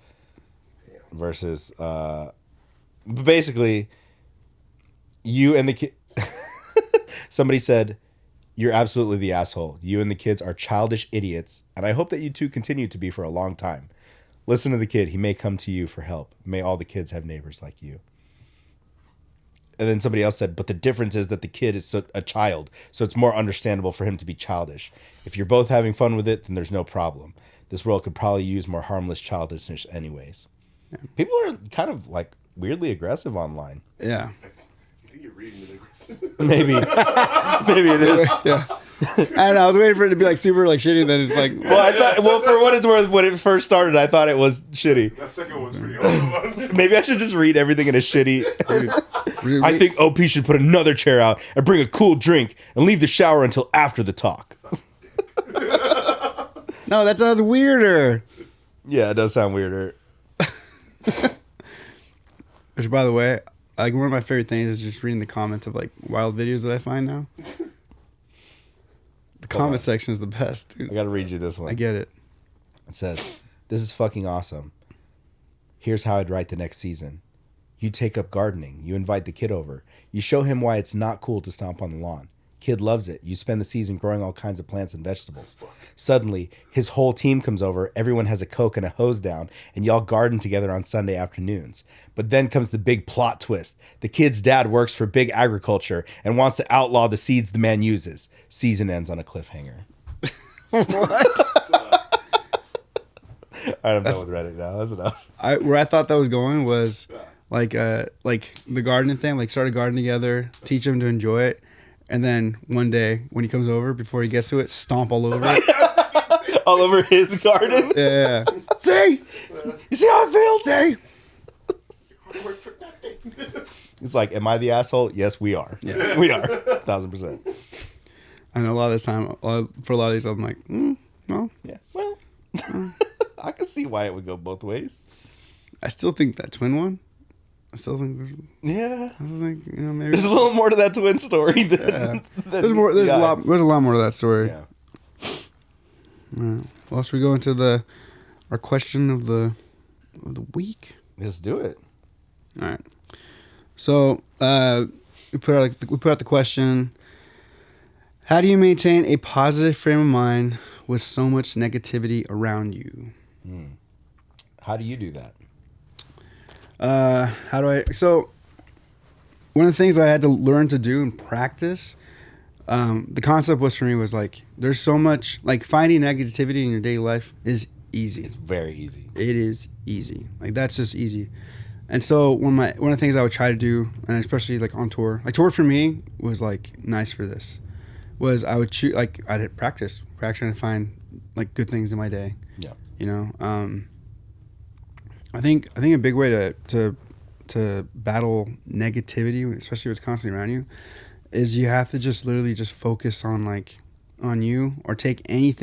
Speaker 2: basically you and the kid. Somebody said, you're absolutely the asshole. You and the kids are childish idiots, and I hope that you two continue to be for a long time. Listen to the kid. He may come to you for help. May all the kids have neighbors like you. And then somebody else said, but the difference is that the kid is a child, so it's more understandable for him to be childish. If you're both having fun with it, then there's no problem. This world could probably use more harmless childishness anyways. Yeah. People are kind of like weirdly aggressive online.
Speaker 1: Yeah.
Speaker 3: I think you're reading it aggressive.
Speaker 2: Maybe. Maybe it is.
Speaker 1: Yeah. And I was waiting for it to be like super like shitty. Then it's like,
Speaker 2: Well, I thought. Well, for what it's worth, when it first started, I thought it was shitty.
Speaker 3: That second was pretty awesome.
Speaker 2: Maybe I should just read everything in a shitty.
Speaker 1: dude,
Speaker 2: I think OP should put another chair out and bring a cool drink and leave the shower until after the talk.
Speaker 1: no, that sounds weirder.
Speaker 2: Yeah, it does sound weirder.
Speaker 1: Which, by the way, like one of my favorite things is just reading the comments of like wild videos that I find now. The comment section is the best, dude.
Speaker 2: I gotta read you this one.
Speaker 1: I get it.
Speaker 2: It says, "This is fucking awesome. Here's how I'd write the next season. You take up gardening. You invite the kid over. You show him why it's not cool to stomp on the lawn. Kid loves it. You spend the season growing all kinds of plants and vegetables. Suddenly, his whole team comes over. Everyone has a Coke and a hose down, and y'all garden together on Sunday afternoons. But then comes the big plot twist. The kid's dad works for big agriculture and wants to outlaw the seeds the man uses. Season ends on a cliffhanger."
Speaker 1: What?
Speaker 2: All right, I'm done with Reddit now. That's enough.
Speaker 1: Where I thought that was going was like the gardening thing. Like start a garden together, teach him to enjoy it, and then one day when he comes over, before he gets to it, stomp all over it.
Speaker 2: All over his garden.
Speaker 1: Yeah. See,
Speaker 2: You see how it feels?
Speaker 1: see.
Speaker 2: It's like, am I the asshole? Yes, we are.
Speaker 1: Yes.
Speaker 2: We are. 1,000%.
Speaker 1: I know a lot of this time, for a lot of these, I'm like, well,
Speaker 2: Yeah. Well, I can see why it would go both ways.
Speaker 1: I still think that twin one. I still think
Speaker 2: Yeah.
Speaker 1: maybe
Speaker 2: There's a little more to that twin story than,
Speaker 1: Yeah.
Speaker 2: than
Speaker 1: there's more. There's
Speaker 2: yeah.
Speaker 1: a lot more to that story.
Speaker 2: Yeah.
Speaker 1: Well, should we go into our question of the week?
Speaker 2: Let's do it.
Speaker 1: All right. So we put out the question: how do you maintain a positive frame of mind with so much negativity around you?
Speaker 2: How do you do that?
Speaker 1: How do I? So one of the things I had to learn to do and practice. The concept was for me was like there's so much like finding negativity in your daily life is easy.
Speaker 2: It's very easy.
Speaker 1: It is easy. Like that's just easy. And so one of the things I would try to do, and especially like on tour, like tour for me was like nice for this, was I would choose like I'd practice trying to find like good things in my day.
Speaker 2: Yeah.
Speaker 1: You know, I think a big way to battle negativity, especially if it's constantly around you, is you have to just literally just focus on you, or take any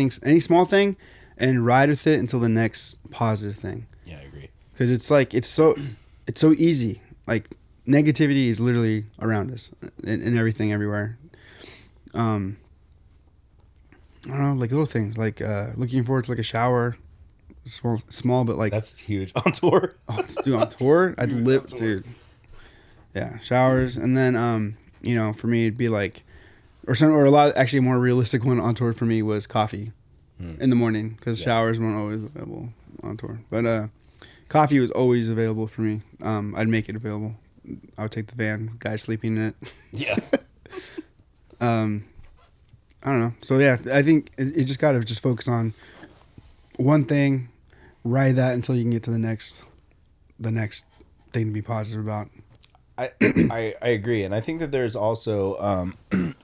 Speaker 1: small thing and ride with it until the next positive thing.
Speaker 2: Yeah, I agree.
Speaker 1: Because it's like it's so easy. Like negativity is literally around us in everything, everywhere. I don't know, like little things, like looking forward to like a shower, small, but like
Speaker 2: That's huge on tour.
Speaker 1: oh, dude, on tour, I'd live, dude. Yeah, showers, and then you know, for me it'd be like, or a lot actually a more realistic one on tour for me was coffee in the morning, because showers weren't always available on tour, but coffee was always available for me. I'd make it available. I would take the van, guy sleeping in it.
Speaker 2: Yeah.
Speaker 1: I don't know. So yeah, I think you just gotta just focus on one thing, ride that until you can get to the next thing to be positive about.
Speaker 2: I agree, and I think that there's also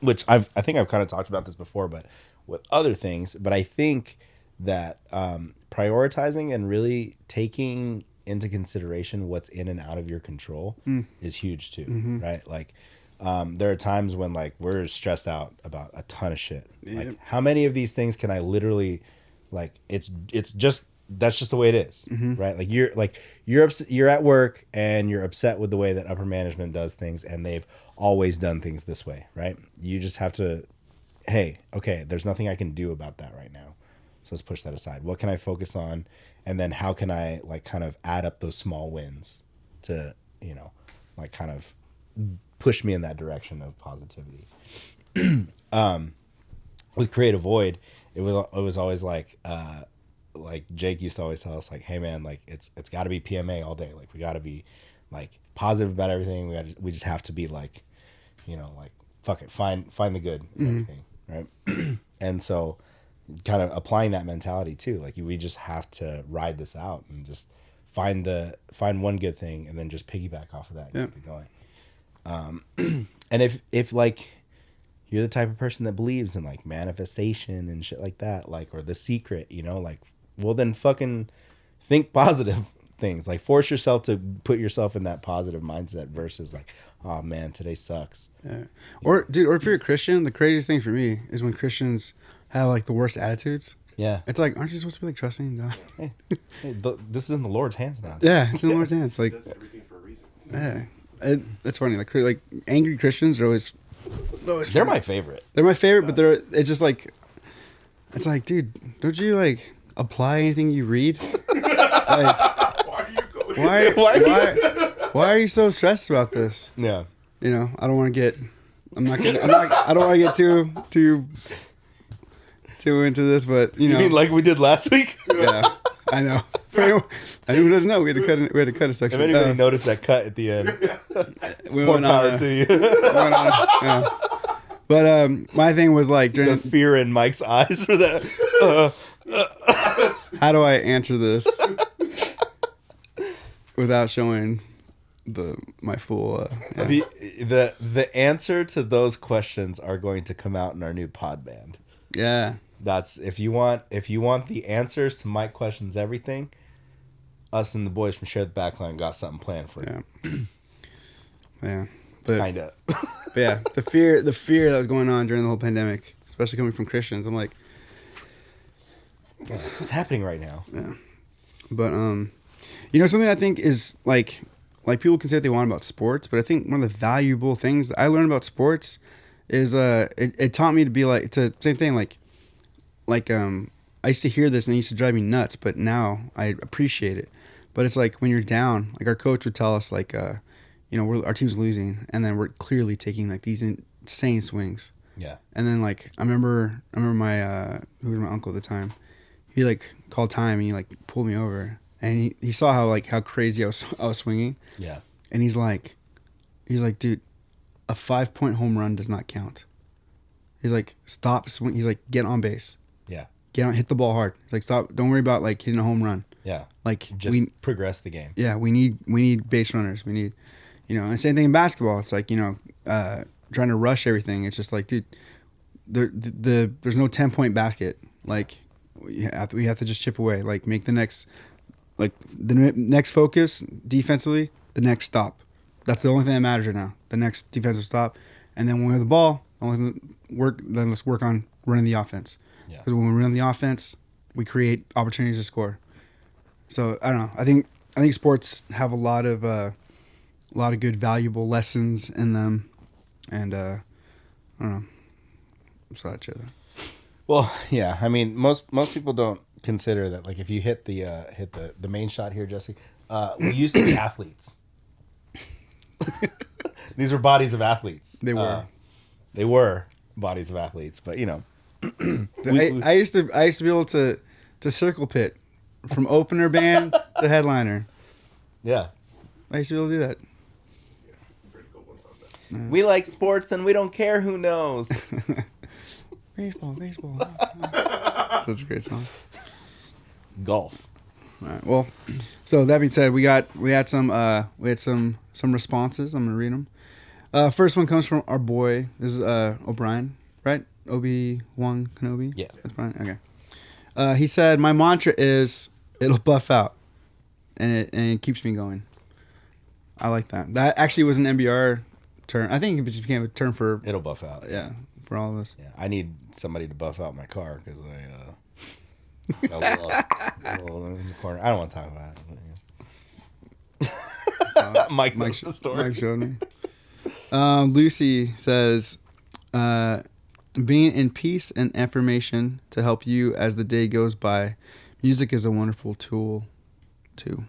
Speaker 2: which I think I've kind of talked about this before, but with other things. But I think that prioritizing and really taking into consideration what's in and out of your control is huge too, right? Like there are times when like we're stressed out about a ton of shit.
Speaker 1: Yep.
Speaker 2: Like how many of these things can I literally like? It's just. That's just the way it is, right? Like you're at work and you're upset with the way that upper management does things, and they've always done things this way, right? You just have to, hey, okay, there's nothing I can do about that right now, so let's push that aside. What can I focus on, and then how can I like kind of add up those small wins to, you know, like kind of push me in that direction of positivity. With Creative Void, it was always like Jake used to always tell us like, hey man, like it's got to be PMA all day. Like we got to be like positive about everything. We just have to be like, you know, like fuck it, find the good in everything, right? And so kind of applying that mentality too. Like we just have to ride this out and just find one good thing and then just piggyback off of that and keep it going. And if like, you're the type of person that believes in like manifestation and shit like that, like, or The Secret, you know, like, well then fucking think positive things. Like force yourself to put yourself in that positive mindset versus like, oh man, today sucks.
Speaker 1: Yeah. Or dude, or if you're a Christian, the craziest thing for me is when Christians have like the worst attitudes.
Speaker 2: Yeah.
Speaker 1: It's like, aren't you supposed to be like trusting in God?
Speaker 2: Hey, this is in the Lord's hands now.
Speaker 1: Yeah, it's in the Lord's hands. Like,
Speaker 3: He does everything for a reason.
Speaker 1: yeah, it's funny. Like angry Christians are always
Speaker 2: They're my favorite.
Speaker 1: they're my favorite, but it's just like, it's like, dude, don't you like apply anything you read? Like,
Speaker 3: Why are you going?
Speaker 1: why are you so stressed about this?
Speaker 2: Yeah.
Speaker 1: You know, I don't want to get. I don't want to get too into this, but you
Speaker 2: You
Speaker 1: know,
Speaker 2: mean like we did last week?
Speaker 1: yeah, I know. For anyone who doesn't know, we had to cut a
Speaker 2: If
Speaker 1: section.
Speaker 2: anybody noticed that cut at the end,
Speaker 1: We
Speaker 2: more
Speaker 1: went on
Speaker 2: power
Speaker 1: a-
Speaker 2: to you.
Speaker 1: went on a- yeah. But my thing was like,
Speaker 2: The
Speaker 1: during,
Speaker 2: fear in Mike's eyes for that.
Speaker 1: how do I answer this without showing my full? Yeah.
Speaker 2: The answer to those questions are going to come out in our new pod band.
Speaker 1: Yeah.
Speaker 2: That's if you want the answers to Mike questions everything. Us and the boys from Share the Backline got something planned for you.
Speaker 1: Yeah. Yeah. But
Speaker 2: Kinda.
Speaker 1: yeah, the fear that was going on during the whole pandemic, especially coming from Christians, I'm like,
Speaker 2: What's happening right now?
Speaker 1: yeah. But you know, something I think is like people can say what they want about sports, but I think one of the valuable things that I learned about sports is it taught me to be like to same thing like I used to hear this and it used to drive me nuts, but now I appreciate it. But it's like when you're down, like our coach would tell us like you know, our team's losing and then we're clearly taking like these insane swings.
Speaker 2: Yeah.
Speaker 1: And then like I remember my who was my uncle at the time. He like called time and he like pulled me over and he saw how crazy I was swinging.
Speaker 2: Yeah.
Speaker 1: And he's like, dude, a 5-point home run does not count. He's like, stop swing. He's like, get on base.
Speaker 2: Yeah.
Speaker 1: Hit the ball hard. He's like, stop. Don't worry about like hitting a home run.
Speaker 2: Yeah.
Speaker 1: Like
Speaker 2: Just progress the game.
Speaker 1: yeah, we need base runners. We need, you know, and same thing in basketball. It's like, you know, trying to rush everything. It's just like, dude, there's no 10-point basket. Like we have to just chip away. Like make the next focus defensively, the next stop. That's the only thing that matters right now. The next defensive stop, and then when we have the ball, let's work on running the offense.
Speaker 2: Yeah.
Speaker 1: Because when we run the offense, we create opportunities to score. So I don't know. I think sports have a lot of good, valuable lessons in them, and I don't know. So I'd share that.
Speaker 2: Well, yeah. I mean, most people don't consider that. Like, if you hit the main shot here, Jesse, we used to be athletes. These were bodies of athletes.
Speaker 1: They were.
Speaker 2: They were bodies of athletes, but you know.
Speaker 1: I used to be able to circle pit from opener band to headliner.
Speaker 2: Yeah.
Speaker 1: I used to be able to do that.
Speaker 3: Pretty good ones on that.
Speaker 2: We like sports and we don't care who knows.
Speaker 1: Baseball. Such a great song.
Speaker 2: Golf.
Speaker 1: All right. Well, so that being said, we had some responses. I'm gonna read them. First one comes from our boy. This is O'Brien, right? Obi-Wan Kenobi.
Speaker 2: Yeah.
Speaker 1: That's Brian. Okay. He said, "My mantra is it'll buff out, and it keeps me going." I like that. That actually was an NBR term. I think it just became a term for
Speaker 2: It'll buff out.
Speaker 1: for all of us.
Speaker 2: Yeah. I need somebody to buff out my car because I got a little in the corner. I don't want to talk about it. But, yeah. Mike knows the story.
Speaker 1: Mike showed me. Lucy says, being in peace and affirmation to help you as the day goes by. Music is a wonderful tool, too.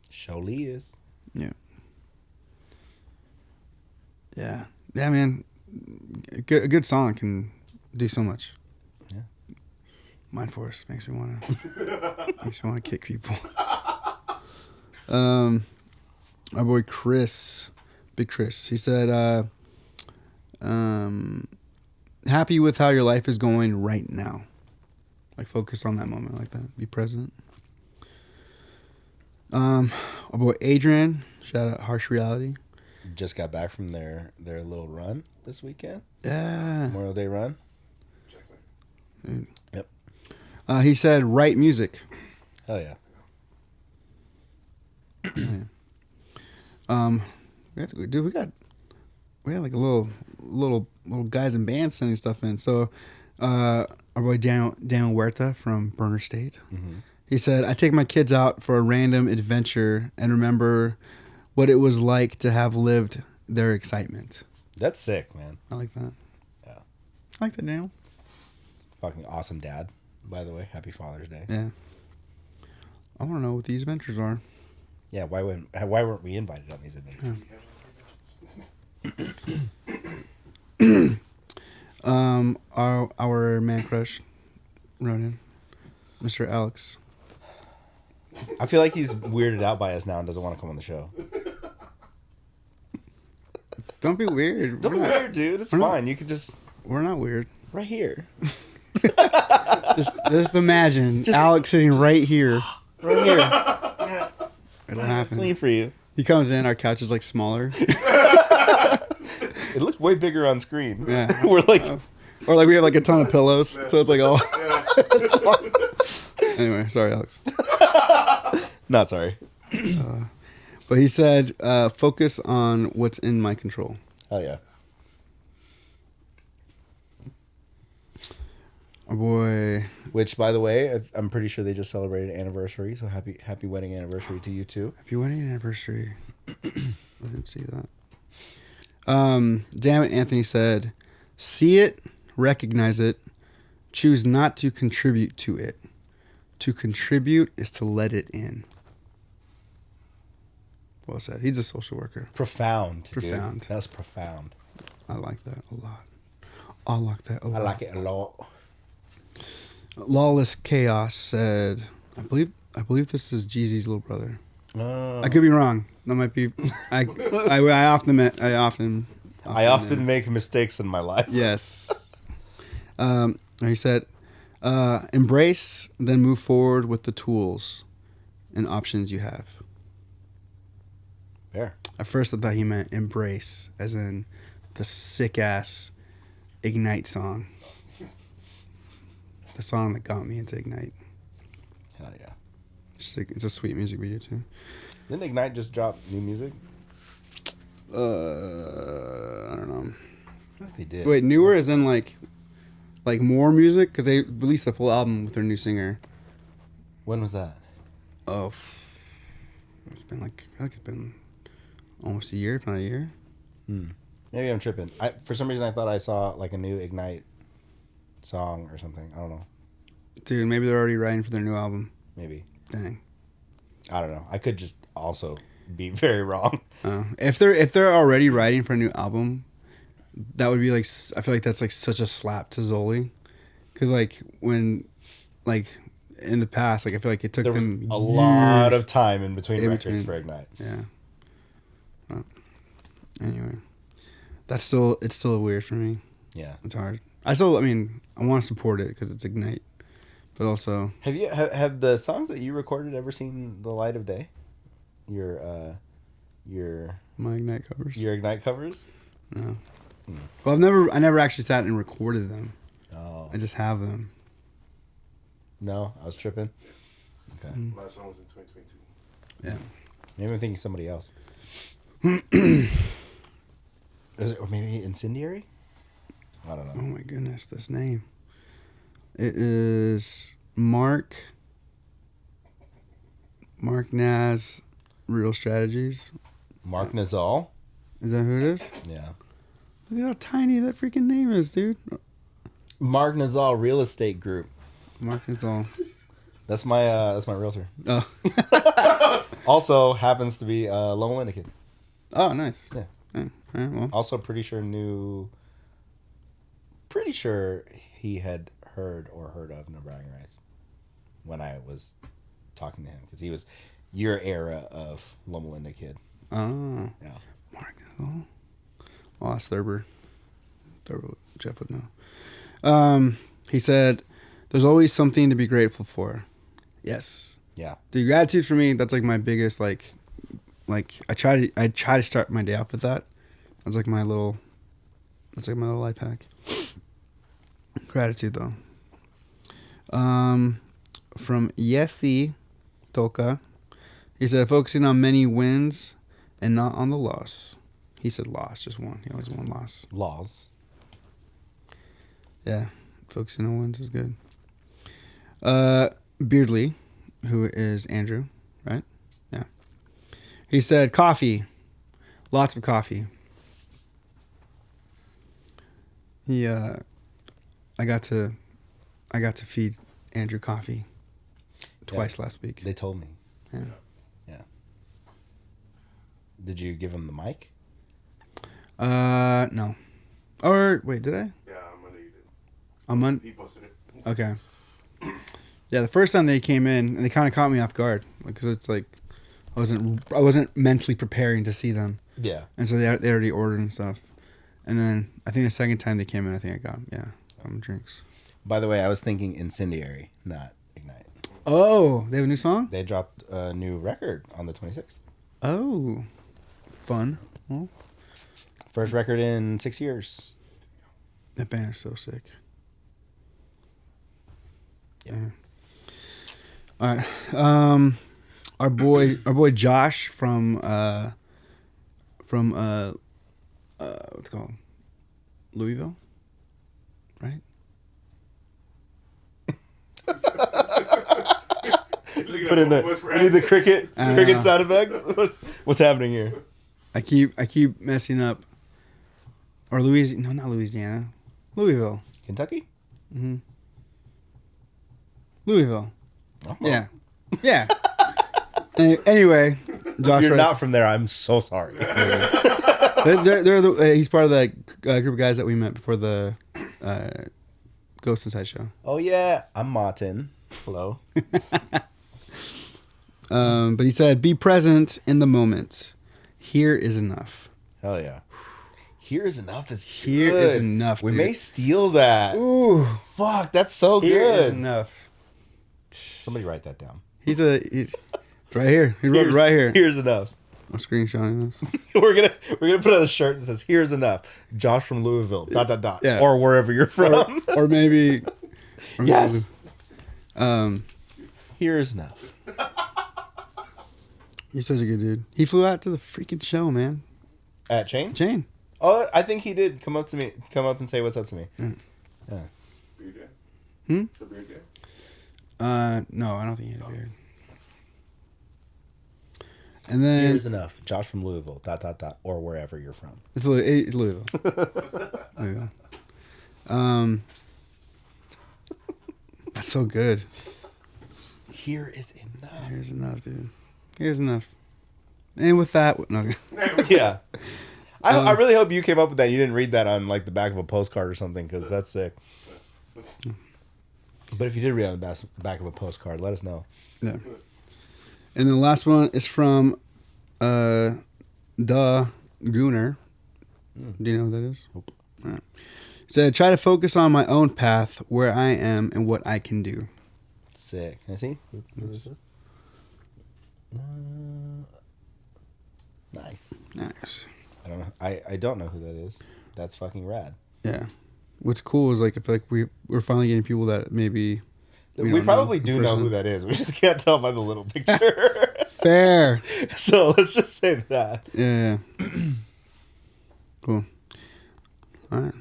Speaker 2: Surely is.
Speaker 1: Yeah. Yeah. Yeah, man. A good song can do so much.
Speaker 2: Yeah.
Speaker 1: Mind Force makes me want to kick people. Our boy Chris, Big Chris, he said, happy with how your life is going right now. Like focus on that moment like that. Be present. Our boy Adrian, shout out Harsh Reality.
Speaker 2: just got back from their little run this weekend.
Speaker 1: Yeah.
Speaker 2: Memorial Day run. Yep.
Speaker 1: He said, write music.
Speaker 2: Hell yeah.
Speaker 1: We got like a little guys in bands sending stuff in. So, our boy Daniel Huerta from Burner State, he said, I take my kids out for a random adventure and remember what it was like to have lived their excitement.
Speaker 2: That's sick, man.
Speaker 1: I like that.
Speaker 2: Yeah.
Speaker 1: I like that, Daniel.
Speaker 2: Fucking awesome dad, by the way. Happy Father's Day.
Speaker 1: Yeah. I want to know what these adventures are.
Speaker 2: Yeah, why weren't we invited on these adventures?
Speaker 1: Our man crush wrote in, Mr. Alex.
Speaker 2: I feel like he's weirded out by us now and doesn't want to come on the show.
Speaker 1: Don't be weird.
Speaker 2: Don't be weird, dude. It's fine. You could just
Speaker 1: We're not weird.
Speaker 2: right here.
Speaker 1: Just imagine Alex sitting right here.
Speaker 2: Right here.
Speaker 1: It'll happen.
Speaker 2: Clean for you.
Speaker 1: He comes in, our couch is like smaller.
Speaker 2: It looked way bigger on screen.
Speaker 1: Yeah.
Speaker 2: We're like,
Speaker 1: Or like we have like a ton of pillows. So it's like, oh. Anyway, sorry, Alex.
Speaker 2: not sorry.
Speaker 1: But he said, focus on what's in my control.
Speaker 2: Oh yeah.
Speaker 1: Our boy.
Speaker 2: Which, by the way, I'm pretty sure they just celebrated an anniversary. So happy wedding anniversary to you too.
Speaker 1: Happy wedding anniversary. I didn't see that. Damn it, Anthony said, see it, recognize it, choose not to contribute to it. To contribute is to let it in. Well said. He's a social worker.
Speaker 2: Profound.
Speaker 1: Profound.
Speaker 2: Dude. That's profound.
Speaker 1: I like that a lot. I like that a lot.
Speaker 2: I like it a lot.
Speaker 1: Lawless Chaos said, I believe this is Jeezy's little brother.
Speaker 2: Oh.
Speaker 1: I could be wrong. That might be. I often
Speaker 2: make mistakes in my life.
Speaker 1: Yes. He said, embrace, then move forward with the tools and options you have.
Speaker 2: Fair.
Speaker 1: At first, I thought he meant embrace, as in the sick ass Ignite song. The song that got me into Ignite.
Speaker 2: Hell yeah.
Speaker 1: It's a sweet music video too.
Speaker 2: Didn't Ignite just drop new music?
Speaker 1: I don't know.
Speaker 2: I feel like they did.
Speaker 1: Wait, newer as in like more music? Because they released the full album with their new singer.
Speaker 2: When was that?
Speaker 1: Oh, it's been I feel like it's been almost a year, if not a year.
Speaker 2: Maybe I'm tripping. For some reason, I thought I saw like a new Ignite song or something. I don't know.
Speaker 1: Dude, maybe they're already writing for their new album.
Speaker 2: Maybe.
Speaker 1: Dang.
Speaker 2: I don't know. I could just also be very wrong.
Speaker 1: If they're already writing for a new album, that would be like, I feel like that's like such a slap to Zoli, because like when like in the past, like I feel like it took
Speaker 2: There was
Speaker 1: them
Speaker 2: a lot
Speaker 1: years.
Speaker 2: of time in between
Speaker 1: In
Speaker 2: records
Speaker 1: between.
Speaker 2: for Ignite.
Speaker 1: Yeah. Anyway, it's still weird for me.
Speaker 2: Yeah.
Speaker 1: It's hard. I want to support it because it's Ignite, but also
Speaker 2: Have the songs that you recorded ever seen the light of day? Your
Speaker 1: my Ignite covers.
Speaker 2: your Ignite covers?
Speaker 1: No. Well, I never actually sat and recorded them.
Speaker 2: Oh.
Speaker 1: I just have them.
Speaker 2: No, I was tripping. Okay.
Speaker 3: Last song was in 2022.
Speaker 1: Yeah.
Speaker 2: Maybe I'm thinking somebody else. Is it, or maybe Incendiary? I don't
Speaker 1: Oh
Speaker 2: know.
Speaker 1: my goodness, this name. It is Mark Naz, Real Strategies.
Speaker 2: Mark Nazal?
Speaker 1: Is that who it is?
Speaker 2: Yeah.
Speaker 1: Look at how tiny that freaking name is, dude.
Speaker 2: Mark Nazal Real Estate Group.
Speaker 1: Mark Nazal.
Speaker 2: That's my realtor.
Speaker 1: Oh.
Speaker 2: Also happens to be Loma Linda kid.
Speaker 1: Oh, nice.
Speaker 2: Yeah.
Speaker 1: All right, well.
Speaker 2: Also pretty sure he had heard of No Bragging Rights when I was talking to him, because he was your era of Loma Linda kid.
Speaker 1: Oh.
Speaker 2: Yeah.
Speaker 1: Mark Nazal. I'll ask Thurber. Jeff would know. He said, there's always something to be grateful for. Yes.
Speaker 2: Yeah.
Speaker 1: The gratitude for me, that's like my biggest, like, like I try to start my day off with that. That's like my little life hack. Gratitude though. From Yesi Toca, he said focusing on many wins and not on the loss. He said loss, just one. He always won loss.
Speaker 2: Laws.
Speaker 1: Yeah, focusing on wins is good. Beardley, who is Andrew, right? Yeah. He said coffee, lots of coffee. He, I got to feed Andrew coffee twice last week.
Speaker 2: They told me.
Speaker 1: Yeah.
Speaker 2: Yeah. Did you give him the mic?
Speaker 1: No. Or wait, did I?
Speaker 3: Yeah, on Monday you did.
Speaker 1: On Monday?
Speaker 3: He posted it.
Speaker 1: Okay. Yeah, the first time they came in, and they kind of caught me off guard, because it's like I wasn't mentally preparing to see them,
Speaker 2: Yeah.
Speaker 1: and so they already ordered and stuff. And then I think the second time they came in, I think I got them drinks.
Speaker 2: By the way, I was thinking Incendiary, not Ignite.
Speaker 1: Oh, they have a new song?
Speaker 2: They dropped a new record on the 26th.
Speaker 1: Oh, fun. Well,
Speaker 2: First record in 6 years.
Speaker 1: that band is so sick.
Speaker 2: Yeah.
Speaker 1: All right. Our boy Josh from what's it called? Louisville, right?
Speaker 2: Put in we need the cricket sound effect. What's happening here?
Speaker 1: I keep messing up. Or Louisiana? No, not Louisiana. Louisville.
Speaker 2: Kentucky?
Speaker 1: Mm-hmm. Louisville.
Speaker 2: Oh.
Speaker 1: Yeah. Yeah. Anyway, Josh.
Speaker 2: If you're
Speaker 1: writes-
Speaker 2: not from there, I'm so sorry.
Speaker 1: he's part of that group of guys that we met before the Ghost Inside show.
Speaker 2: Oh yeah, I'm Martin. Hello.
Speaker 1: But he said, "Be present in the moment. Here is enough."
Speaker 2: Hell yeah. Here is enough.
Speaker 1: Here
Speaker 2: good.
Speaker 1: is enough.
Speaker 2: We
Speaker 1: dude.
Speaker 2: may steal that.
Speaker 1: Ooh,
Speaker 2: Fuck, that's so
Speaker 1: here is
Speaker 2: good.
Speaker 1: enough.
Speaker 2: Somebody write that down.
Speaker 1: He's it's right here. He wrote it right here.
Speaker 2: Here's enough.
Speaker 1: I'm screenshotting this.
Speaker 2: we're gonna put on a shirt that says "Here's enough." Josh from Louisville. ...
Speaker 1: Yeah.
Speaker 2: Or wherever you're from.
Speaker 1: or maybe.
Speaker 2: Yes.
Speaker 1: Maybe,
Speaker 2: Here's enough.
Speaker 1: he's such a good dude. He flew out to the freaking show, man.
Speaker 2: At Chain?
Speaker 1: Jane.
Speaker 2: Oh, I think he did come up and say what's up to me.
Speaker 1: Mm.
Speaker 2: Yeah.
Speaker 3: Beard guy?
Speaker 1: Hmm?
Speaker 3: The beard guy?
Speaker 1: No, I don't think he had a beard. And then
Speaker 2: Here's enough. Josh from Louisville. ... Or wherever you're from.
Speaker 1: it's Louisville. Louisville. That's so good.
Speaker 2: Here is enough.
Speaker 1: Here's enough, dude. Here's enough. And with that, no.
Speaker 2: Yeah. I really hope you came up with that. You didn't read that on like the back of a postcard or something, because that's sick. But if you did read it on the back of a postcard, let us know.
Speaker 1: Yeah. And then the last one is from the Gooner. Do you know who that is?
Speaker 2: Nope.
Speaker 1: All right. Said, try to focus on my own path, where I am, and what I can do.
Speaker 2: Sick. Can I see? Who is this? Nice.
Speaker 1: Nice.
Speaker 2: I don't know. I don't know who that is. That's fucking rad.
Speaker 1: Yeah. What's cool is like I feel like we're finally getting people that maybe
Speaker 2: We
Speaker 1: don't
Speaker 2: probably
Speaker 1: in
Speaker 2: do know
Speaker 1: person.
Speaker 2: who that is. We just can't tell by the little picture.
Speaker 1: Fair.
Speaker 2: So let's just say that.
Speaker 1: Yeah. Cool. All right.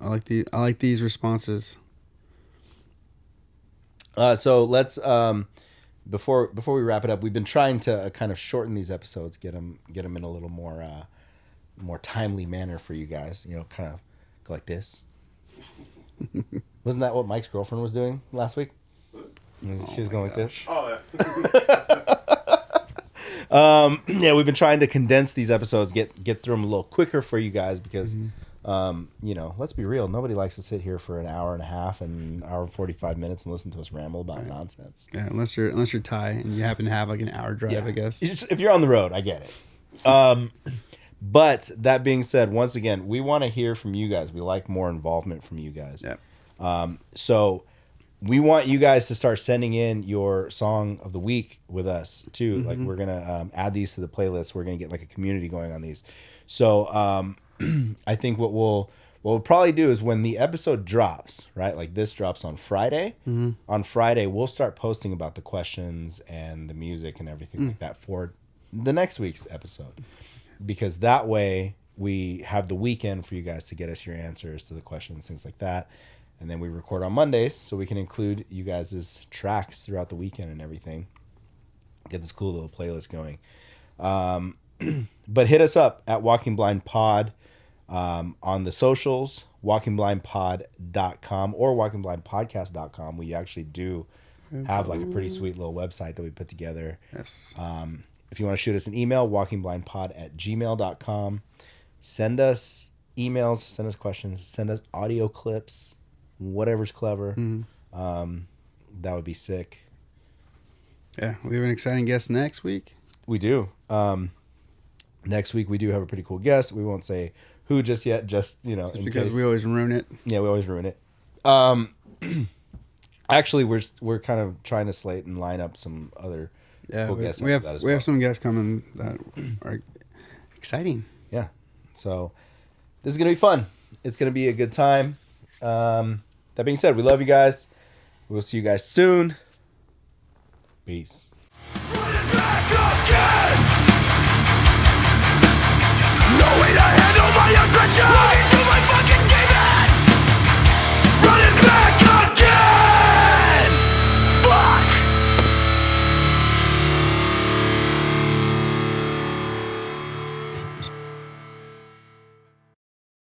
Speaker 1: I like these responses.
Speaker 2: So let's before we wrap it up, we've been trying to kind of shorten these episodes, get them in a little more timely manner for you guys. You know, kind of go like this. Wasn't that what Mike's girlfriend was doing last week? She was going like this.
Speaker 3: Oh, yeah.
Speaker 2: Yeah, we've been trying to condense these episodes, get through them a little quicker for you guys because, you know, let's be real. Nobody likes to sit here for an hour and a half and an hour and 45 minutes and listen to us ramble about nonsense.
Speaker 1: Yeah, unless you're Ty and you happen to have like an hour drive, I guess.
Speaker 2: If you're on the road, I get it. But that being said, once again, we want to hear from you guys. We like more involvement from you guys.
Speaker 1: Yeah.
Speaker 2: So we want you guys to start sending in your song of the week with us too. Like we're gonna add these to the playlist. We're gonna get like a community going on these. So I think what we'll probably do is when the episode drops, right? Like this drops on Friday. On Friday, we'll start posting about the questions and the music and everything like that for the next week's episode, because that way we have the weekend for you guys to get us your answers to the questions, things like that. And then we record on Mondays so we can include you guys' tracks throughout the weekend and everything. Get this cool little playlist going. But hit us up at Walking Blind Pod on the socials, walkingblindpod.com or walkingblindpodcast.com. We actually do have like a pretty sweet little website that we put together.
Speaker 1: Yes.
Speaker 2: If you want to shoot us an email, walkingblindpod@gmail.com. Send us emails, send us questions, send us audio clips, whatever's clever. That would be sick.
Speaker 1: Yeah, we have an exciting guest next week.
Speaker 2: We do. Next week we do have a pretty cool guest. We won't say who just yet, just in
Speaker 1: Because
Speaker 2: case.
Speaker 1: we always ruin it.
Speaker 2: Yeah, we always ruin it. Actually, we're kind of trying to slate and line up some other cool guests.
Speaker 1: We have
Speaker 2: after that as
Speaker 1: we
Speaker 2: well.
Speaker 1: have some guests coming that are exciting.
Speaker 2: Yeah. So this is gonna be fun. It's gonna be a good time. That being said, we love you guys. We'll see you guys soon. Peace.
Speaker 4: Running back again.